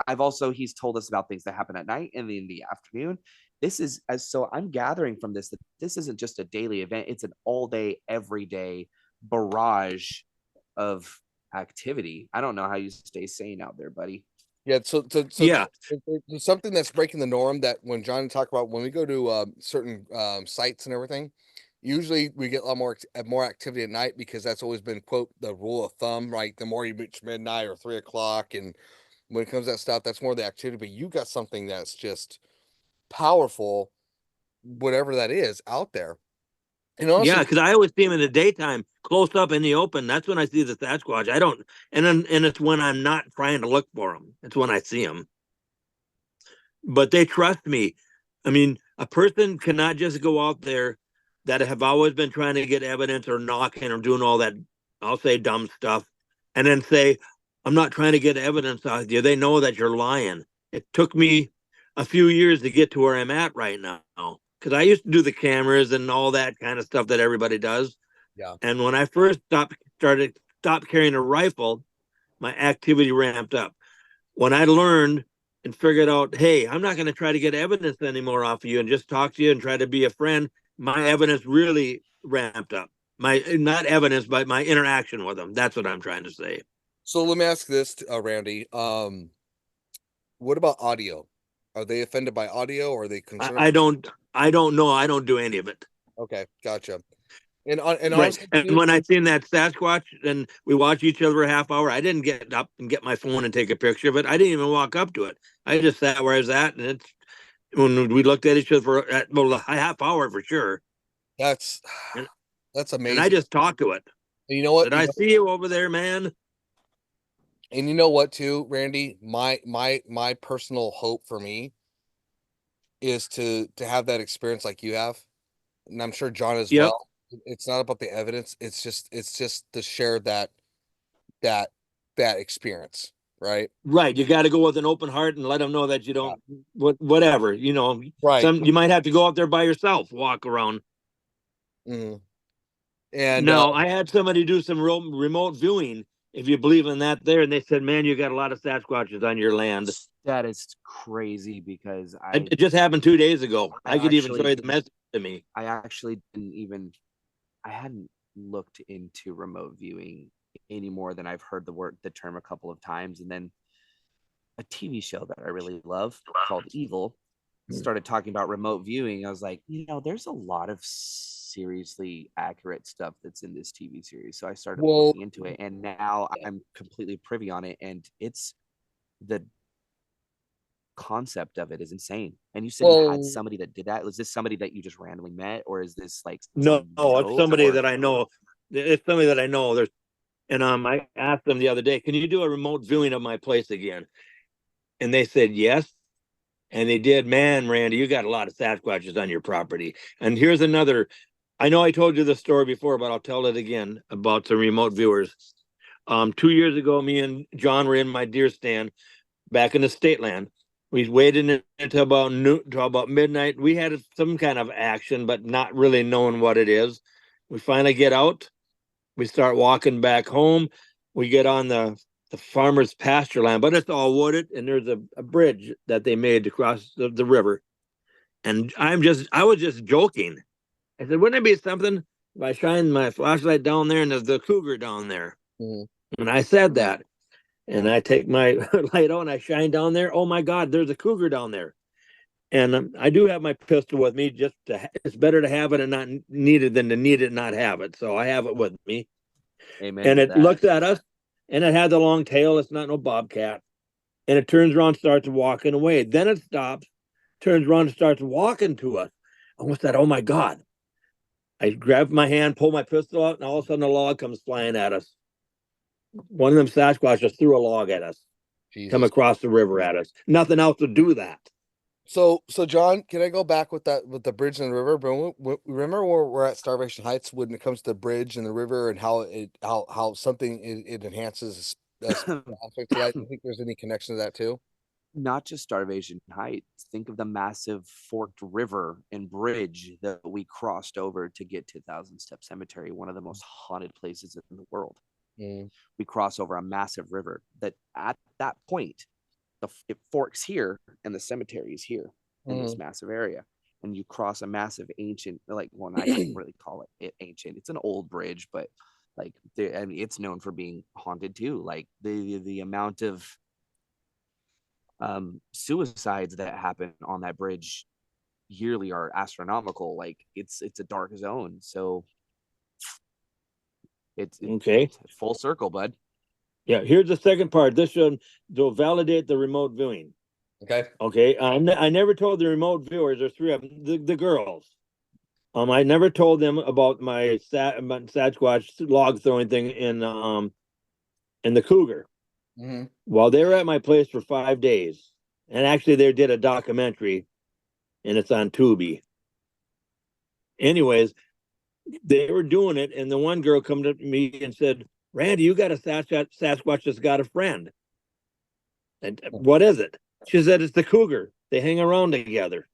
He's told us about things that happen at night and in the afternoon. This is so I'm gathering from this that this isn't just a daily event, it's an all day, every day barrage of activity. I don't know how you stay sane out there, buddy. yeah. Yeah. There's something that's breaking the norm that when John talk about when we go to certain sites and everything, usually we get a lot more activity at night because that's always been quote the rule of thumb, right? The more you reach midnight or 3 o'clock, and when it comes to that stuff, that's more the activity. But you got something that's just powerful, whatever that is, out there. And Yeah, honestly, because I always see him in the daytime, close up in the open. That's when I see the Sasquatch. I don't, and it's when I'm not trying to look for him. It's when I see him. But they trust me. I mean, a person cannot just go out there that have always been trying to get evidence or knocking or doing all that, I'll say dumb stuff, and then say, I'm not trying to get evidence out of you. They know that you're lying. It took me a few years to get to where I'm at right now. Because I used to do the cameras and all that kind of stuff that everybody does. yeah. And when I first stopped carrying a rifle, my activity ramped up. When I learned and figured out, hey, I'm not going to try to get evidence anymore off of you and just talk to you and try to be a friend, my evidence really ramped up. My not evidence, but my interaction with them. That's what I'm trying to say. So let me ask this, Randy. What about audio? Are they offended by audio, or are they I, concerned? I don't I don't know. I don't do any of it. Okay, gotcha. And Right. honestly, And too, when I seen that Sasquatch and we watched each other a half hour, I didn't get up and get my phone and take a picture of it. I didn't even walk up to it. I just sat where I was at, and it's when we looked at each other for well, a half hour for sure, that's and that's and I amazing. just talked to it. And you know what? Did I see you over there, man? And you know what, too, Randy? My personal hope for me is to have that experience like you have, and I'm sure John as Yep. well. It's not about the evidence. It's just to share that that experience, right? Right. You got to go with an open heart and let them know that you Yeah. don't whatever. Right. You might have to go out there by yourself, walk around. Mhm. And No, I had somebody do some remote viewing, if you believe in that there, and they said, man, you got a lot of Sasquatches on your land. That is crazy because It just happened 2 days ago. I I could even show actually you the message to me. I actually didn't even I hadn't looked into remote viewing any more than I've heard the term a couple of times. And then a TV show that I really love called Evil started talking about remote viewing. I was like, there's a lot of seriously accurate stuff that's in this TV series. So I started well, looking into it, and now I'm completely privy on it. And it's the concept of it is insane. And you said you had well, somebody that did that. Was this somebody that you just randomly met, or is this like No, someone you it's know? somebody Or that I know. It's somebody that I know. I asked them the other day, can you do a remote viewing of my place again? And they said yes. And they did. Man, Randy, you got a lot of Sasquatches on your property. And here's another. I know I told you the story before, but I'll tell it again about the remote viewers. 2 years ago, me and John were in my deer stand back in the state land. We waited until about noon, until about midnight. We had some kind of action, but not really knowing what it is. We finally get out. We start walking back home. We get on the farmer's pasture land, but it's all wooded, and there's a bridge that they made to cross the river. And I was just joking. I said, wouldn't it be something if I shine my flashlight down there and there's the cougar down there? Mhm. And I said that. And I take my light on, I shine down there. Oh my God, there's a cougar down there. And I do have my pistol with me. It's better to have it and not need it than to need it and not have it. So I have it with me. Amen And to it that. looks at us, and it had the long tail. It's not no bobcat. And it turns around, starts walking away. Then it stops, turns around, and starts walking to us. I almost said, "Oh my God!" I grabbed my hand, pulled my pistol out, and all of a sudden a log comes flying at us. One of them Sasquatch just threw a log at us, come Jesus. across the river at us. Nothing else to do that. So John, can I go back with that with the bridge and the river? But remember where we're at Starvation Heights when it comes to the bridge and the river and how something it enhances a aspect to that. Do you think there's any connection to that too? Not just Starvation Heights. Think of the massive forked river and bridge that we crossed over to get to Thousand Step Cemetery, one of the most haunted places in the world. Mm. We cross over a massive river that at that point, it forks here and the cemetery is here in this Mm. massive area. And you cross a massive ancient, like, well, I can't really call it ancient. It's an old bridge, but like, I mean, it's known for being haunted too. Like the amount of suicides that happen on that bridge yearly are astronomical. Like it's a dark zone, so it's Okay. full circle, bud. Yeah. Here's the second part. This should validate the remote viewing. Okay. Okay. I never told the remote viewers, there's three of them, the girls. I never told them about my Sasquatch log throwing thing in the cougar. Hmm. Well, they were at my place for 5 days, and actually they did a documentary, and it's on Tubi. Anyways, they were doing it, and the one girl come to me and said, "Randy, you got a Sasquatch that's got a friend." And what is it? She said, "It's the cougar. They hang around together."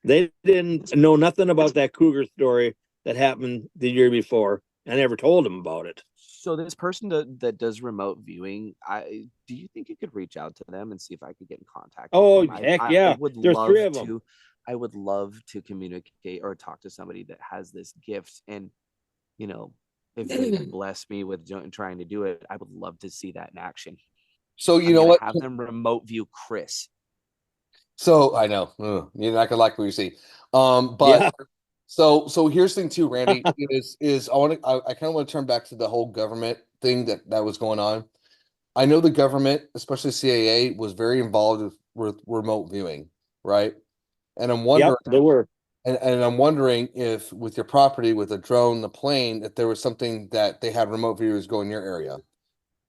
They didn't know nothing about that cougar story that happened the year before. I never told them about it. So this person that does remote viewing, do you think you could reach out to them and see if I could get in contact with Oh, them? heck I yeah. would There's love three of them. to. I would love to communicate or talk to somebody that has this gift, and you know, if they bless me with trying to do it, I would love to see that in action. So you I'm know gonna what? have them remote view Chris. So I know you're not gonna like what you see. But Yeah. so here's the thing too, Randy, is I kind of want to turn back to the whole government thing that was going on. I know the government, especially CIA, was very involved with remote viewing, right? And I'm Yep, wondering, they were. and I'm wondering if with your property, with the drone, the plane, if there was something that they had remote viewers go in your area.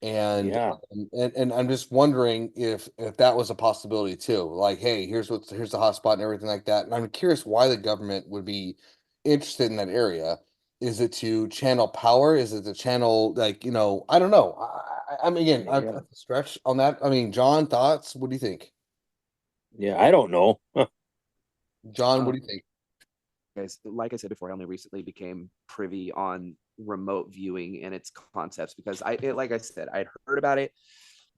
And Yeah. and I'm just wondering if that was a possibility too. Like, hey, here's the hotspot and everything like that. And I'm curious why the government would be interested in that area. Is it to channel power? Is it to channel like, I don't know. I mean, again, I'm Yeah. a stretch on that. I mean, John, thoughts? What do you think? Yeah. I don't know. John, what do you Um, think? guys, like I said before, I only recently became privy on remote viewing and its concepts because like I said, I'd heard about it.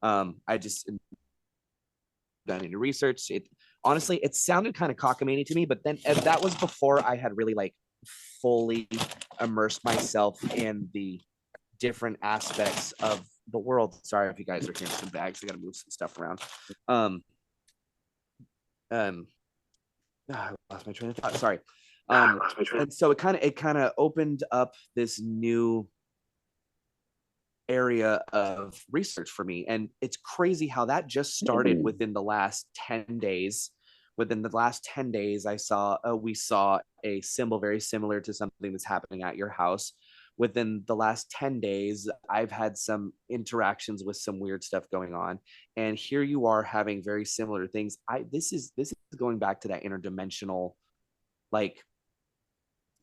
I just done any research. It honestly, it sounded kind of cockamamie to me, but then that was before I had really like fully immersed myself in the different aspects of the world. Sorry if you guys are hearing some bags. I got to move some stuff around. Um, um, I lost my train of thought. Sorry. And so it kind of opened up this new area of research for me. And it's crazy how that just started within the last 10 days. Within the last 10 days, we saw a symbol very similar to something that's happening at your house. Within the last 10 days, I've had some interactions with some weird stuff going on. And here you are having very similar things. This is going back to that interdimensional like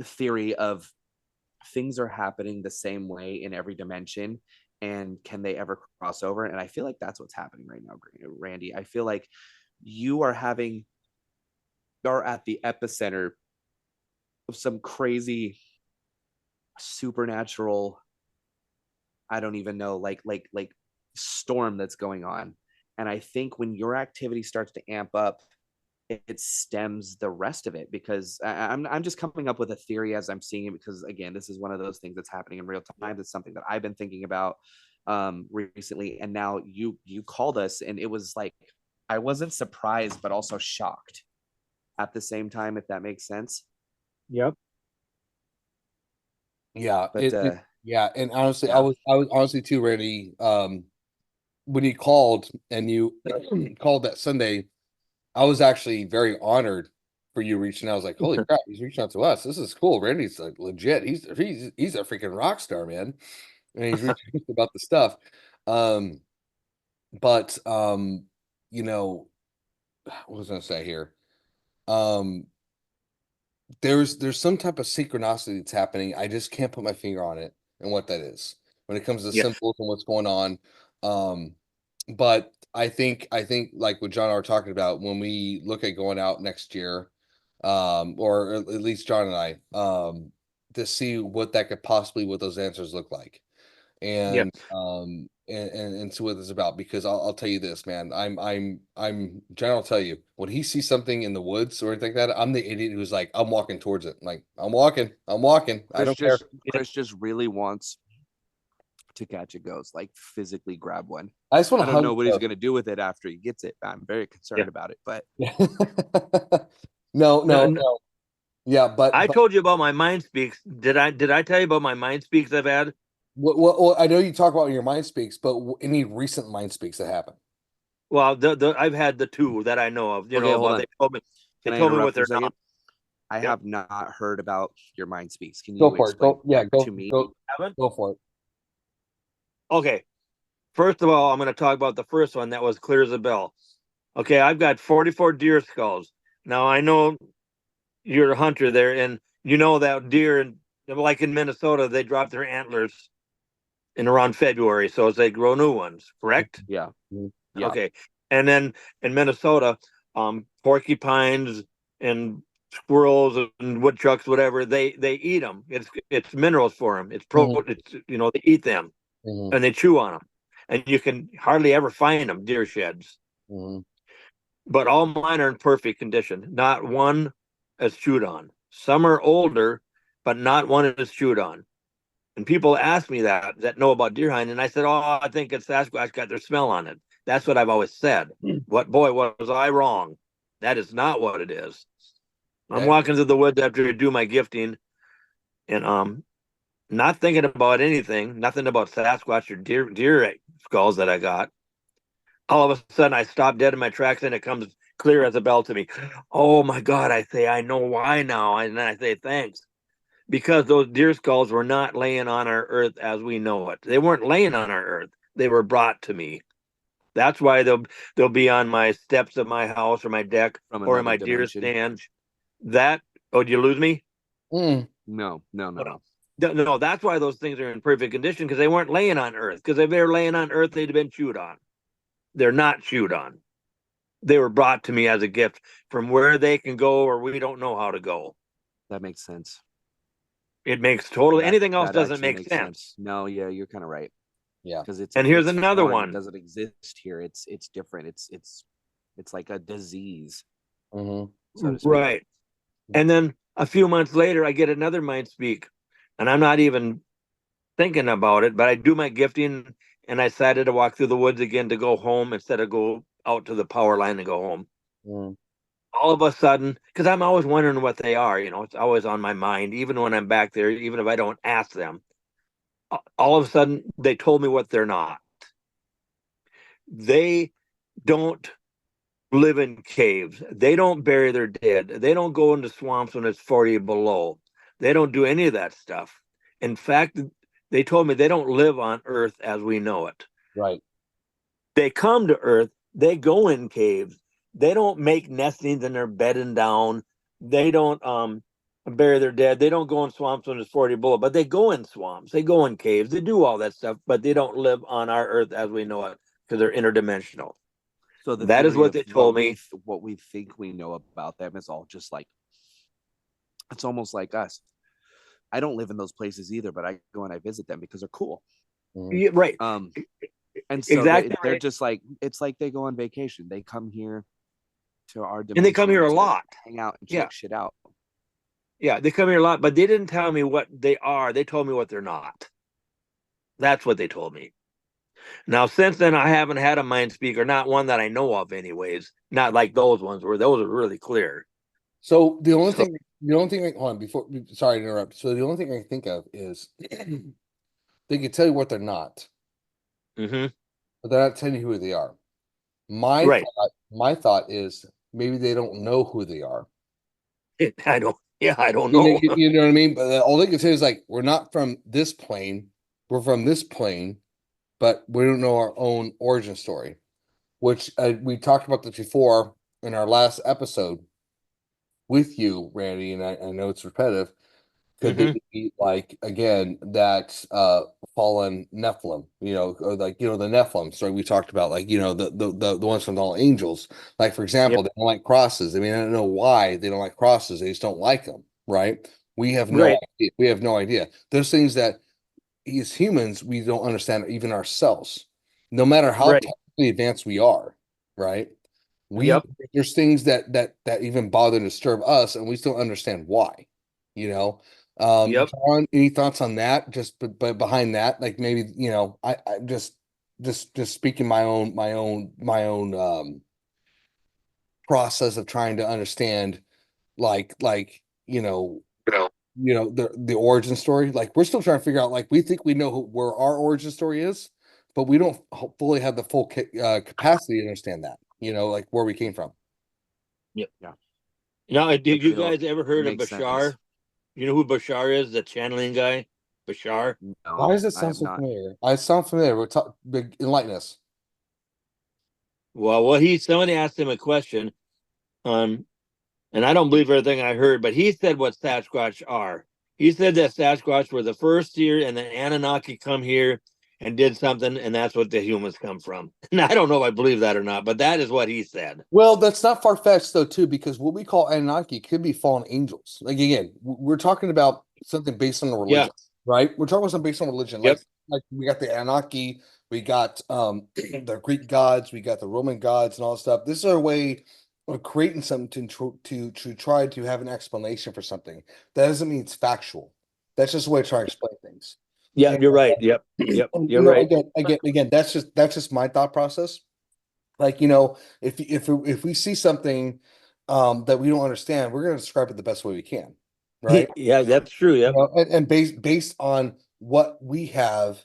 theory of things are happening the same way in every dimension, and can they ever cross over? And I feel like that's what's happening right now, Randy. I feel like you are at the epicenter of some crazy supernatural, I don't even know, like storm that's going on. And I think when your activity starts to amp up, it stems the rest of it, because I'm just coming up with a theory as I'm seeing it, because again, this is one of those things that's happening in real time. It's something that I've been thinking about recently, and now you called us, and it was like I wasn't surprised but also shocked at the same time, if that makes sense. Yep. Yeah, But yeah, and honestly, yeah, I was honestly too, Randy. When you called and you called that Sunday, I was actually very honored for you reaching out. I was like, holy crap, he's reaching out to us. This is cool. Randy's like legit. He's a freaking rock star, man. And he's reaching out about the stuff. Um, but you know, what was I gonna say here? Um, there's some type of synchronicity that's happening. I just can't put my finger on it and what that is when it comes to Yes. symbols and what's going on. Um, but I think like what John and I were talking about, when we look at going out next year, or at least John and I, to see what that could possibly what those answers look like, Yes. and see what it's about. Because I'll tell you this, man. I'm John will tell you, when he sees something in the woods or anything like that, I'm the idiot who's like, I'm walking towards it. Like, I'm walking. I don't care. Chris just really wants to catch a ghost, like physically grab one. I just want I to don't hug know what he's the going to do with it after he gets it. I'm very Yeah. concerned about it, but No, No, no, no. Yeah, I but told you about my mind speaks. Did I tell you about my mind speaks I've had? what I know you talk about in your mind speaks, but any recent mind speaks that happen? Well, I've had the two that I know of. okay, hold About on. they Can I told me what interrupt for a they're second? not. I Yep. have not heard about your mind speaks. Can Go you for it. explain Go, yeah, them to me? Haven't? go for it. Okay. First of all, I'm going to talk about the first one that was clear as a bell. Okay, I've got 44 deer skulls. Now I know you're a hunter there, and you know that deer, and like in Minnesota, they drop their antlers in around February, so as they grow new ones. Correct? Yeah. Mhm. Yeah. Okay. And then in Minnesota, porcupines and squirrels and woodchucks, whatever, they eat them. It's minerals for them. Mhm. It's they eat them Mhm. and they chew on them, and you can hardly ever find them deer sheds. Mhm. But all mine are in perfect condition. Not one is chewed on. Some are older, but not one is chewed on. And people ask me that know about deer hunting, and I said, "Oh, I think it's Sasquatch got their smell on it." That's what I've always said. What boy was I wrong? That is not what it is. I'm Okay. walking through the woods after I do my gifting, and not thinking about anything, nothing about Sasquatch or deer skulls that I got. All of a sudden, I stop dead in my tracks, and it comes clear as a bell to me. Oh my God! I say, I know why now, and then I say thanks. Because those deer skulls were not laying on our earth as we know it. They weren't laying on our earth. They were brought to me. That's why they'll be on my steps of my house or my deck From or in another my deer dimension. stand. That did you lose me? Mm. No, no, Oh, no. no. No, that's why those things are in perfect condition, because they weren't laying on earth. Because if they were laying on earth, they'd have been chewed on. They're not chewed on. They were brought to me as a gift from where they can go or we don't know how to go. That makes sense. It makes total anything else That doesn't actually make makes sense. No, yeah, you're kind of right. Yeah. Because And here's it's another foreign. It one. doesn't exist here. It's different. It's like a disease, Hmm. so to speak. Right. And then a few months later, I get another mind speak, and I'm not even thinking about it, but I do my gifting, and I decided to walk through the woods again to go home instead of go out to the power line and go home. Mm. All of a sudden, because I'm always wondering what they are, it's always on my mind, even when I'm back there, even if I don't ask them. All of a sudden, they told me what they're not. They don't live in caves. They don't bury their dead. They don't go into swamps when it's 40 below. They don't do any of that stuff. In fact, they told me they don't live on Earth as we know it. Right. They come to Earth, they go in caves. They don't make nestings and they're bedding down. They don't bury their dead. They don't go in swamps when it's 40 below, but they go in swamps. They go in caves. They do all that stuff, but they don't live on our earth as we know it because they're interdimensional. So the That is theory what of they told me. what we think we know about them is all just like, it's almost like us. I don't live in those places either, but I go and I visit them because they're cool. Yeah, right. And so Exactly they're right. just like, it's like they go on vacation. They come here to our And they come here dimension a to lot. hang out and Yeah. check shit out. Yeah, they come here a lot, but they didn't tell me what they are. They told me what they're not. That's what they told me. Now, since then, I haven't had a mind speaker, not one that I know of, anyways. Not like those ones where those are really clear. So So, the only thing, hold on, sorry to interrupt. So the only thing I can think of is they can tell you what they're not, mm-hmm. but they're not telling you who they are. Right. My thought is maybe they don't know who they are. I don't. Yeah, I don't know. You know what I mean? But all they can say is like, we're not from this plane, we're from this plane, but we don't know our own origin story. Which we talked about this before in our last episode with you, Randy, and I know it's repetitive. Could they Mm-hmm. be like again that fallen Nephilim, or like the Nephilim story we talked about, like the ones from all angels. Like for Yep. example, they don't like crosses. I mean, I don't know why they don't like crosses. They just don't like them, right? We have no Right. idea. We have no idea. There's things that as humans we don't understand even ourselves, no matter how Right. technically advanced we are, right? We Yep. There's things that even bother and disturb us, and we still understand why, you know. Yep. John, any thoughts on that? Just but behind that, like maybe I just speaking my own process of trying to understand, like the origin story. Like we're still trying to figure out. Like we think we know where our origin story is, but we don't fully have the full capacity to understand that. Like where we came from. Yep. Yeah. Now, I did you feel guys ever it heard of makes sense. Bashar? You know who Bashar is? The channeling guy, Bashar. Why No, does it I sound have so not. familiar? I sound familiar. Big enlighten us. Well, somebody asked him a question on, and I don't believe everything I heard, but he said what Sasquatch are. He said that Sasquatch were the first here, and then Anunnaki come here and did something, and that's what the humans come from. And I don't know if I believe that or not, but that is what he said. Well, that's not far-fetched though, too, because what we call Anunnaki could be fallen angels. Like again, we're talking about something based on a Yeah. religion, right? We're talking about something based on religion. Yep. Like we got the Anunnaki, we got the Greek gods, we got the Roman gods and all that stuff. This is our way of creating something to try to have an explanation for something. That doesn't mean it's factual. That's just a way to try to explain things. Yeah, And, you're right. Yep. Yep. You're right. again, that's just my thought process. Like, if we see something that we don't understand, we're going to describe it the best way we can, right? Yeah, that's true. Yep. And based on what we have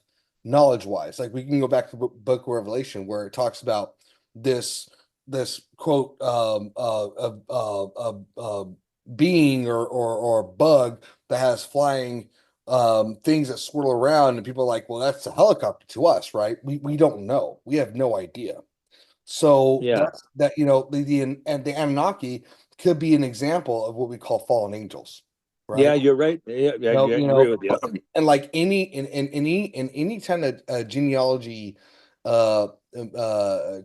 knowledge wise, like we can go back to Book of Revelation where it talks about this quote being or bug that has flying things that swirl around, and people are like, well, that's a helicopter to us, right? We don't know. We have no idea. So Yeah. that's that, and the Anunnaki could be an example of what we call fallen angels, Yeah, right? you're right. Yeah, yeah, No, I agree with you. and like any kind of genealogy, uh, uh,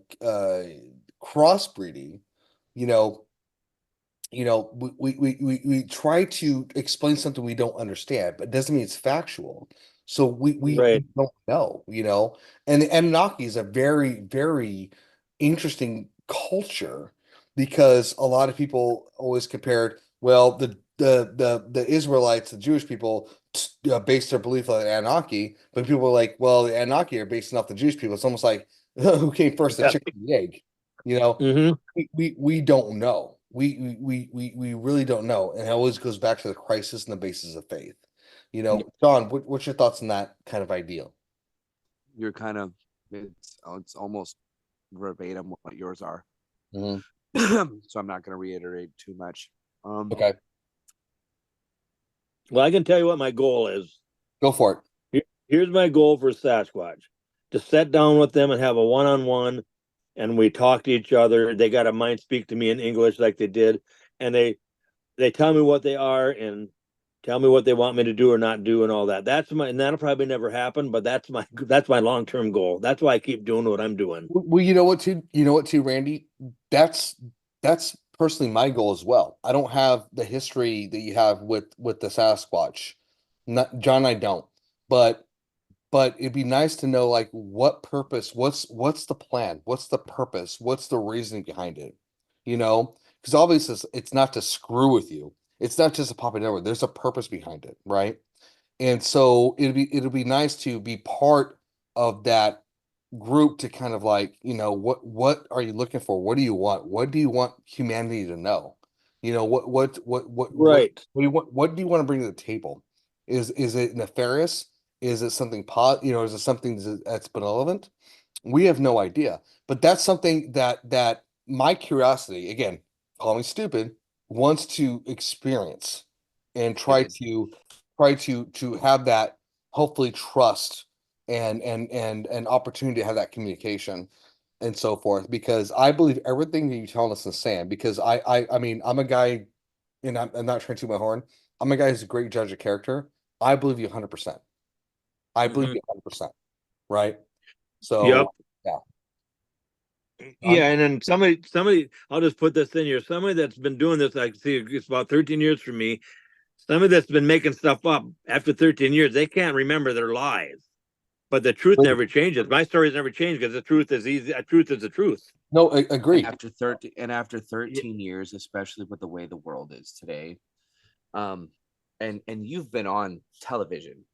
crossbreeding, you know, we try to explain something we don't understand, but it doesn't mean it's factual. So we Right. don't know. And the Anunnaki is a very, very interesting culture because a lot of people always compared, well, the Israelites, the Jewish people, based their belief on the Anunnaki, but people were like, well, the Anunnaki are based off the Jewish people. It's almost like who came first, the Yeah. chicken or the egg? You know, Mm-hmm. we don't know. We really don't know. And it always goes back to the crisis and the basis of faith. John, what's your thoughts on that kind of ideal? You're kind of, it's almost verbatim what yours are. Mhm. So I'm not going to reiterate too much. Okay, Well, I can tell you what my goal is. go for it. Here's my goal for Sasquatch: to sit down with them and have a one-on-one, and we talk to each other. They got a mind speak to me in English like they did, and they tell me what they are and tell me what they want me to do or not do and all that. And that'll probably never happen, but that's my long-term goal. That's why I keep doing what I'm doing. Well, Randy? That's that's personally my goal as well. I don't have the history that you have with the Sasquatch. Not John, I don't. But it'd be nice to know like what purpose, what's the plan? What's the purpose? What's the reasoning behind it? You know, because obviously it's not to screw with you. It's not just a popping number. There's a purpose behind it, right? And so it'll be nice to be part of that group to kind of like, what are you looking for? What do you want? What do you want humanity to know? Right. What do you want to bring to the table? Is it nefarious? Is it something is it something that's benevolent? We have no idea. But that's something that my curiosity, again, call me stupid, wants to experience and try Good. to have that hopefully trust and opportunity to have that communication and so forth. Because I believe everything that you're telling us is saying. Because I mean, I'm a guy, and I'm not trying to toot my horn. I'm a guy who's a great judge of character. I believe you 100%. I believe Mhm. you 100%. Right. Yep. So yeah. Yeah, and then somebody, I'll just put this in here. Somebody that's been doing this, I see it's about 13 years for me. Somebody that's been making stuff up after 13 years, they can't remember their lies. But the truth never changes. My stories never change because the truth is easy. The truth is the truth. No, agreed. After 13 years, especially with the way the world is today, um, and you've been on television,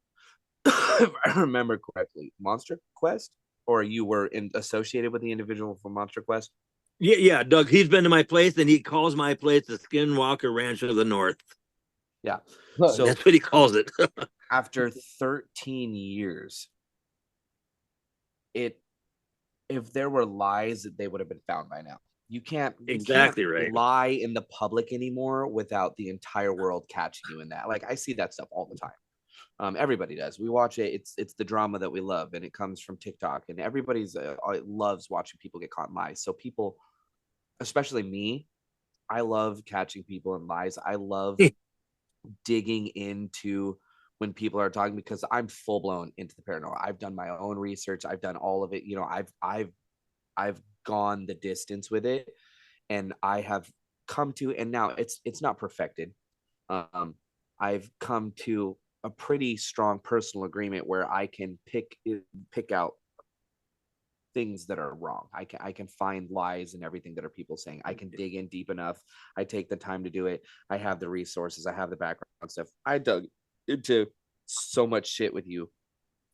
if I remember correctly, Monster Quest, or you were associated with the individual from Monster Quest. Yeah, yeah, Doug. He's been to my place, and he calls my place the Skinwalker Ranch of the North. Yeah. Look, So That's what he calls it. after 13 years, it if there were lies, they would have been found by now. You can't Exactly right. lie in the public anymore without the entire world catching you in that. Like I see that stuff all the time. Everybody does. We watch it. It's the drama that we love, and it comes from TikTok. And everybody's loves watching people get caught in lies. So people, especially me, I love catching people in lies. I love digging into when people are talking because I'm full blown into the paranormal. I've done my own research. I've done all of it. I've gone the distance with it, and I have come to, and now it's not perfected. Um, I've come to a pretty strong personal agreement where I can pick out things that are wrong. I can find lies and everything that are people saying. I can dig in deep enough. I take the time to do it. I have the resources. I have the background stuff. I dug into so much shit with you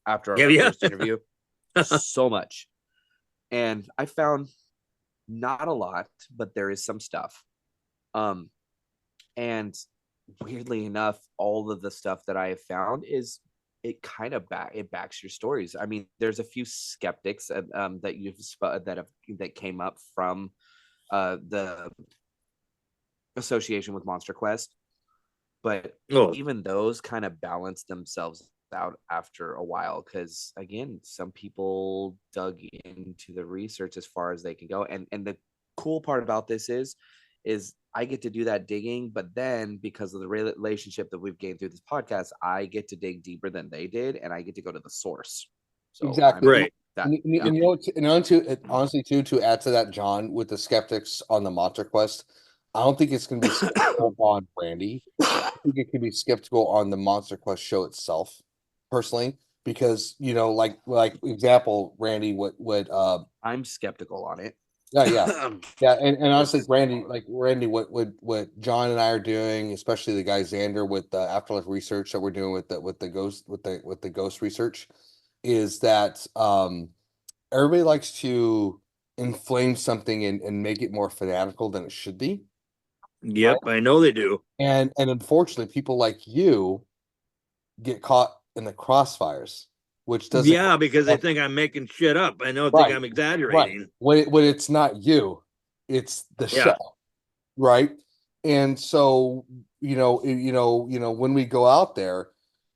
after Yeah, our yeah. first interview. So much. And I found not a lot, but there is some stuff. Um, and weirdly enough, all of the stuff that I have found is it backs your stories. I mean, there's a few skeptics that came up from the association with Monster Quest, but Oh, even those kind of balance themselves out after a while because again some people dug into the research as far as they can go, and the cool part about this is I get to do that digging, but then because of the relationship that we've gained through this podcast, I get to dig deeper than they did, and I get to go to the source. So exactly. I'm right. that yeah. And honestly too, to add to that, John, with the skeptics on the Monster Quest, I don't think it's going to be skeptical on Randy. I think it could be skeptical on the Monster Quest show itself, personally, because like example, Randy, I'm skeptical on it. yeah, yeah, yeah, and honestly, Randy, what John and I are doing, especially the guy Xander with the afterlife research that we're doing with the ghost research, is that everybody likes to inflame something and make it more fanatical than it should be, right? Yep, I know they do. And unfortunately, people like you get caught in the crossfires, which doesn't Yeah, because they think I'm making shit up. I know, think right, I'm right. exaggerating. When it's not you, it's the show, Yeah. right? And so, when we go out there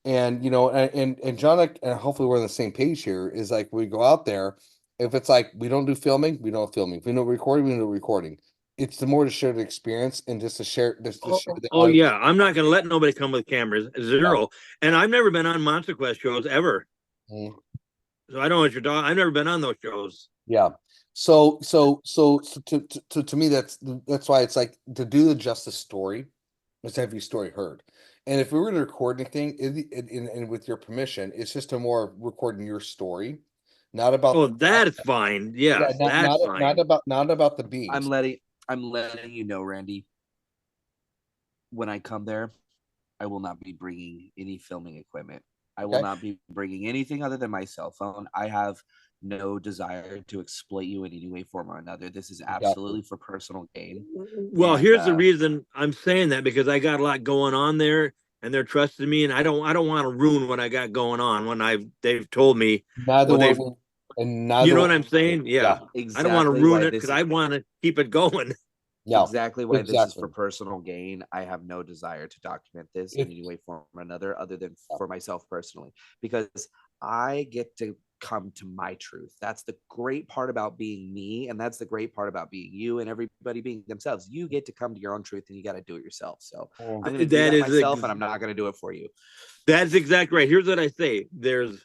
and and John, and hopefully we're on the same page here, is like we go out there, if it's like we don't do filming, we don't filming. If we know recording, we know recording. it's the more to share the experience and just to share this to share the Oh audience. yeah, I'm not gonna let nobody come with cameras. Zero. And I've never been on Monster Quest shows ever. Mhm. So I don't know what you're talking. I've never been on those shows. Yeah. So to me, that's why it's like to do the justice story is to have your story heard. And if we were to record anything, and with your permission, it's just a more recording your story, not about Oh, that's fine. yeah, Yes, that's fine. not about the beings. I'm letting you know, Randy, when I come there, I will not be bringing any filming equipment. I will Okay. not be bringing anything other than my cell phone. I have no desire to exploit you in any way, form, or another. This is Exactly. absolutely for personal gain. Well, And here's the reason I'm saying that because I got a lot going on there and they're trusting me and I don't want to ruin what I got going on when they've told me Neither or one they've will, and you neither know one. what I'm saying? Yeah. Yeah. I don't want to exactly ruin why it this because is I want to keep it going. No. exactly why this is for Exactly. personal gain. I have no desire to document this in If any way, form, or another, other than for myself personally, because I get to come to my truth. That's the great part about being me, and that's the great part about being you and everybody being themselves. You get to come to your own truth, and you got to do it yourself. So I'm going to do That that is myself, and I'm not going to do it for you. that's exactly right. Here's what I say. There's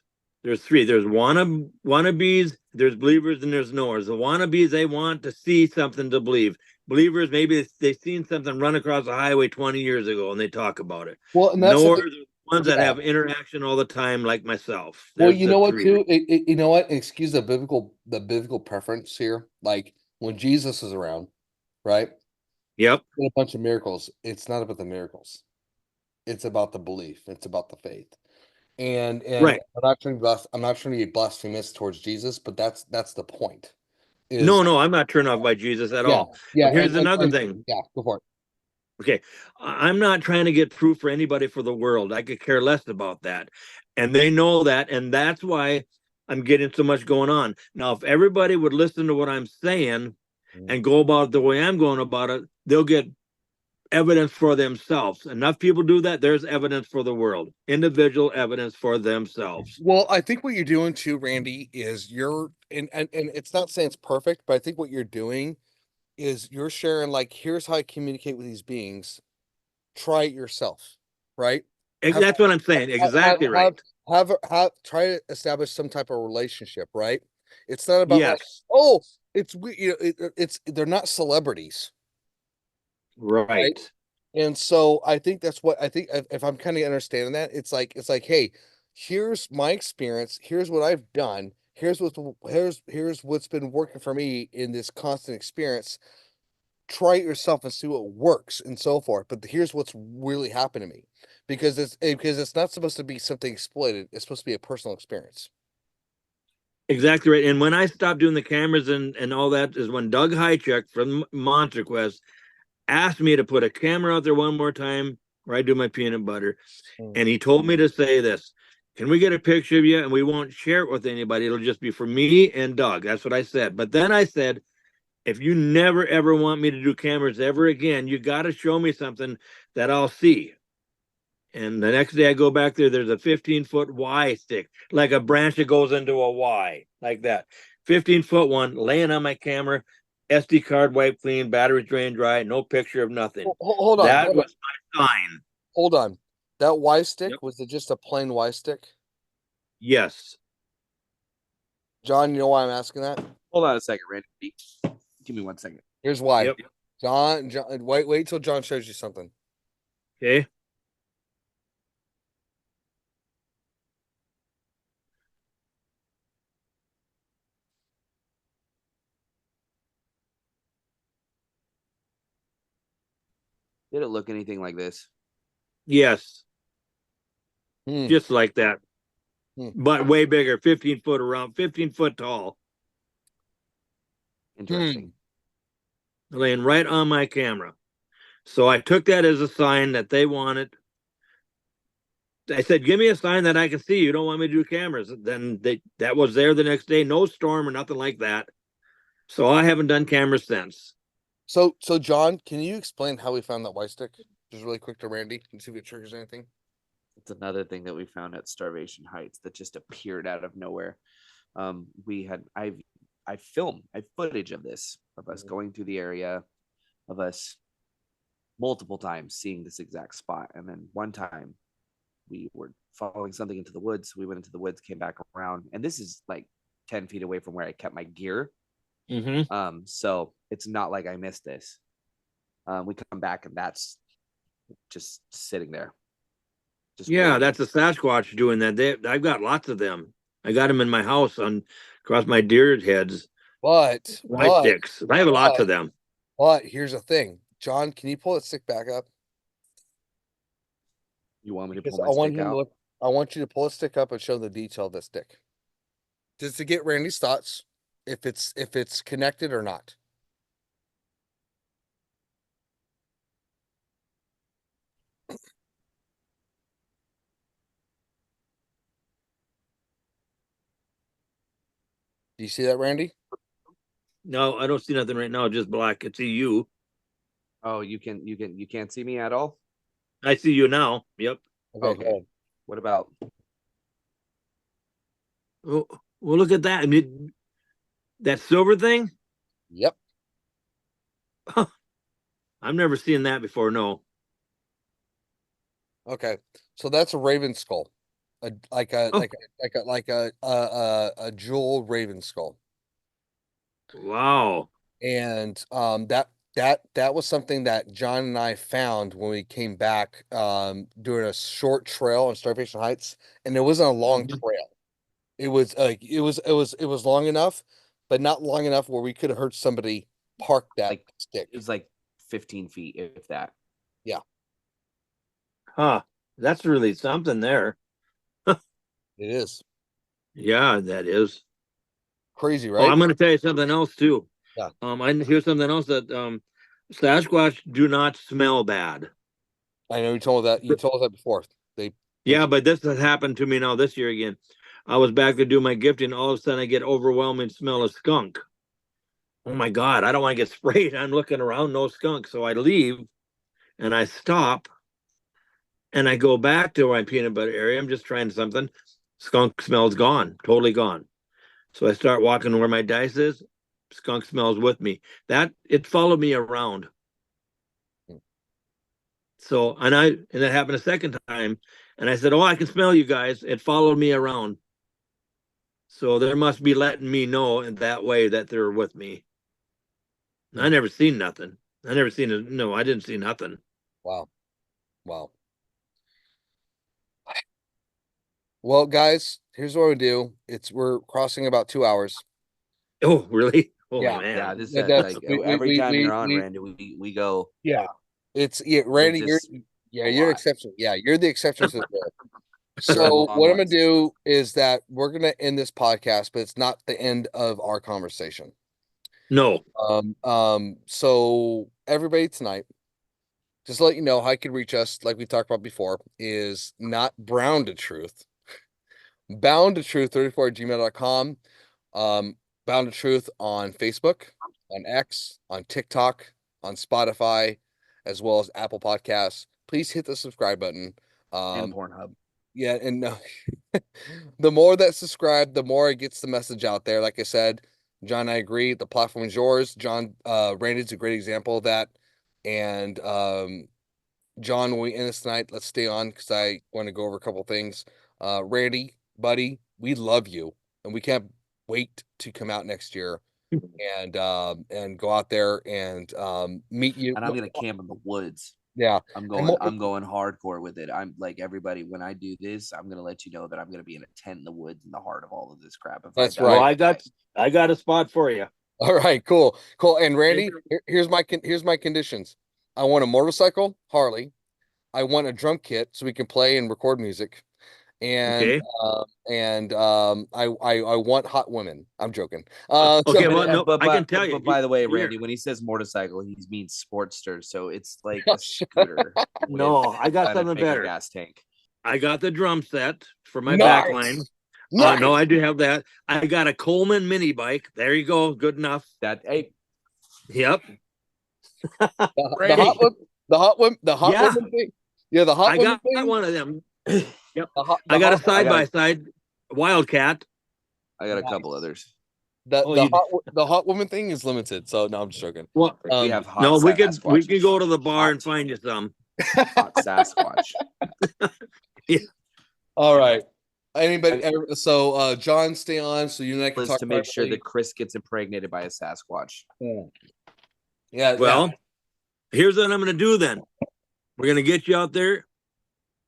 three. There's wannabes, there's believers, and there's knowers. The wannabes, they want to see something to believe. Believers, maybe they've seen something run across the highway 20 years ago and they talk about it. well, and that's the thing. Knowers are the ones that Yeah. have interaction all the time, like myself. Well, There's you the know what, three. too? You know what? Excuse the biblical preference here. Like when Jesus is around, right? Yep. Did a bunch of miracles. It's not about the miracles. It's about the belief. It's about the faith. And Right. I'm not trying to be blasphemous towards Jesus, but that's the point. No, Is no, I'm not turned off by Jesus at yeah, all. yeah, But here's another and thing. yeah, go for it. Okay. I'm not trying to get proof for anybody for the world. I could care less about that. And they know that. And that's why I'm getting so much going on. Now, if everybody would listen to what I'm saying Mm. and go about it the way I'm going about it, they'll get evidence for themselves. Enough people do that, there's evidence for the world, individual evidence for themselves. Well, I think what you're doing too, Randy, is and it's not saying it's perfect, but I think what you're doing is you're sharing like here's how I communicate with these beings. Try it yourself, right? Have That's what I'm saying. have Exactly have right. have try to establish some type of relationship, right? It's not about like, Yes. oh, it's they're not celebrities, right? Right. And so I think that's what I think if I'm kind of understanding that, it's like, hey, here's my experience, here's what I've done, here's what's been working for me in this constant experience. Try it yourself and see what works and so forth. But here's what's really happened to me. Because it's not supposed to be something exploited. It's supposed to be a personal experience. Exactly right. And when I stopped doing the cameras and all that is when Doug Hychek from Monster Quest asked me to put a camera out there one more time where I do my peanut butter. Mm. And he told me to say this. Can we get a picture of you? And we won't share it with anybody. It'll just be for me and Doug. That's what I said. But then I said, if you never ever want me to do cameras ever again, you got to show me something that I'll see. And the next day I go back there, there's a 15-foot Y stick, like a branch that goes into a Y, like that. 15-foot one laying on my camera, SD card wiped clean, battery drained dry, no picture of nothing. Hold on, That was my sign. hold on. That Y Yep. stick, was it just a plain Y stick? Yes. John, you know why I'm asking that? Hold on a second, Randy. Give me 1 second. Here's why. Yep. John, wait till John shows you something. Okay. Did it look anything like this? Yes. Hmm. Just like that. Hmm. But way bigger, 15 foot around, 15 foot tall, Interesting. laying right on my camera. So I took that as a sign that they wanted. I said, give me a sign that I can see. You don't want me to do cameras. Then that was there the next day, no storm or nothing like that. So I haven't done cameras since. So John, can you explain how we found that Y stick? Just really quick to Randy and see if it triggers anything. It's another thing that we found at Starvation Heights that just appeared out of nowhere. We had I filmed footage of this of us going through the area, of us multiple times seeing this exact spot. And then one time we were following something into the woods. We went into the woods, came back around, and this is like 10 feet away from where I kept my gear. So it's not like I missed this. We come back and that's just sitting there. Just waiting. That's a Sasquatch doing that. I've got lots of them. I got them in my house across my deer heads. But sticks. I have lots of them. But here's the thing, John. Can you pull that stick back up? You want me to pull my stick out? I want you to pull a stick up and show the detail of the stick, just to get Randy's thoughts, if it's connected or not. Do you see that, Randy? No, I don't see nothing right now. Just black. I see you. Oh, you can't see me at all? I see you now. Yep. Okay. What about? Oh, well, look at that. I mean, that silver thing? Yep. I've never seen that before. No. Okay. So that's a raven skull. Like a jewel raven skull. Wow. And that was something that John and I found when we came back doing a short trail on Starvation Heights, and it wasn't a long trail. It was it was long enough, but not long enough where we could have heard somebody park that stick. It was like 15 feet, if that. Yeah. Huh. That's really something there. It is. Yeah, that is crazy, right? Oh, I'm going to tell you something else too. Yeah. I hear something else that Sasquatch do not smell bad. I know you told us that before. Yeah, but this has happened to me now this year again. I was back to do my gifting. All of a sudden, I get overwhelming smell of skunk. Oh my God, I don't want to get sprayed. I'm looking around, no skunk. So I leave and I stop and I go back to my peanut butter area. I'm just trying something. Skunk smell's gone, totally gone. So I start walking where my dice is. Skunk smells with me. It followed me around. So, and that happened a second time. And I said, oh, I can smell you guys. It followed me around. So there must be letting me know in that way that they're with me. I never seen nothing. I never seen it. No, I didn't see nothing. Wow. Well, guys, here's what we do. We're crossing about 2 hours. Oh, really? Oh, yeah. Man. Yeah, this is like every time you're on, Randy, we go. Yeah. Randy, you're exception. Yeah, you're the exception to the rule. So what I'm gonna do is that we're gonna end this podcast, but it's not the end of our conversation. No. So everybody tonight, just to let you know how you can reach us, like we talked about before, is not brown to truth. Bound to truth 34@gmail.com. Bound to Truth on Facebook, on X, on TikTok, on Spotify, as well as Apple Podcasts. Please hit the subscribe button. And Pornhub. Yeah, and the more that subscribe, the more it gets the message out there. Like I said, John, I agree. The platform is yours. John, Randy's a great example of that. And John, when we end this tonight, let's stay on because I want to go over a couple things. Randy, buddy, we love you, and we can't wait to come out next year and go out there and meet you. And I'm gonna camp in the woods. Yeah, I'm going hardcore with it. I'm like, everybody, when I do this, I'm gonna let you know that I'm gonna be in a tent in the woods in the heart of all of this crap. That's right. Well, I got a spot for you. All right, cool. And Randy, here's my conditions. I want a motorcycle, Harley. I want a drum kit so we can play and record music. And I want hot women. I'm joking. Okay, well, no, I can tell you. But by the way, Randy, when he says motorcycle, he means Sportster, so it's like a scooter. No, I got something better. Gas tank. I got the drum set for my back line. Nice. No, I do have that. I got a Coleman mini bike. There you go. Good enough. Yep. The hot women thing. Yeah, the hot I women got thing. one of them. Yep. I got a side by side Wildcat. I got a couple others. The hot woman thing is limited. So no, I'm just joking. Well, We have hot no, we Sasquatch. can go to the bar Hot. and find you some. Hot Sasquatch. All right. Anybody? So John, stay on so you and I can talk To make sure privately. that Chris gets impregnated by a Sasquatch. Yeah. Well, here's what I'm going to do then. We're going to get you out there.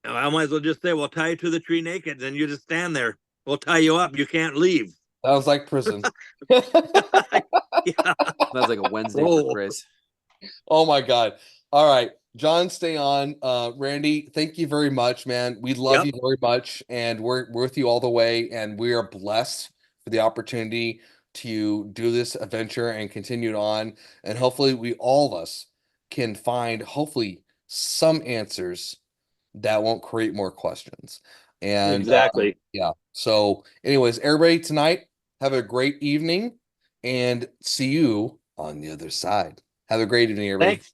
I might as well just say, we'll tie you to the tree naked. Then you just stand there. We'll tie you up. You can't leave. Sounds like prison. Yeah. Sounds like a Wednesday for Chris. Oh my God. All right. John, stay on. Randy, thank you very much, man. We love you very much, and we're with you all the way. And we are blessed for the opportunity to do this adventure and continue it on. And hopefully, we all of us can find hopefully some answers that won't create more questions. And exactly. yeah. So, anyways, everybody tonight, have a great evening, and see you on the other side. Have a great evening, everybody. Thanks.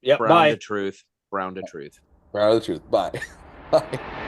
Yep. Brown Bye. to truth. Brown to truth. Brown of the truth. Bye. Bye.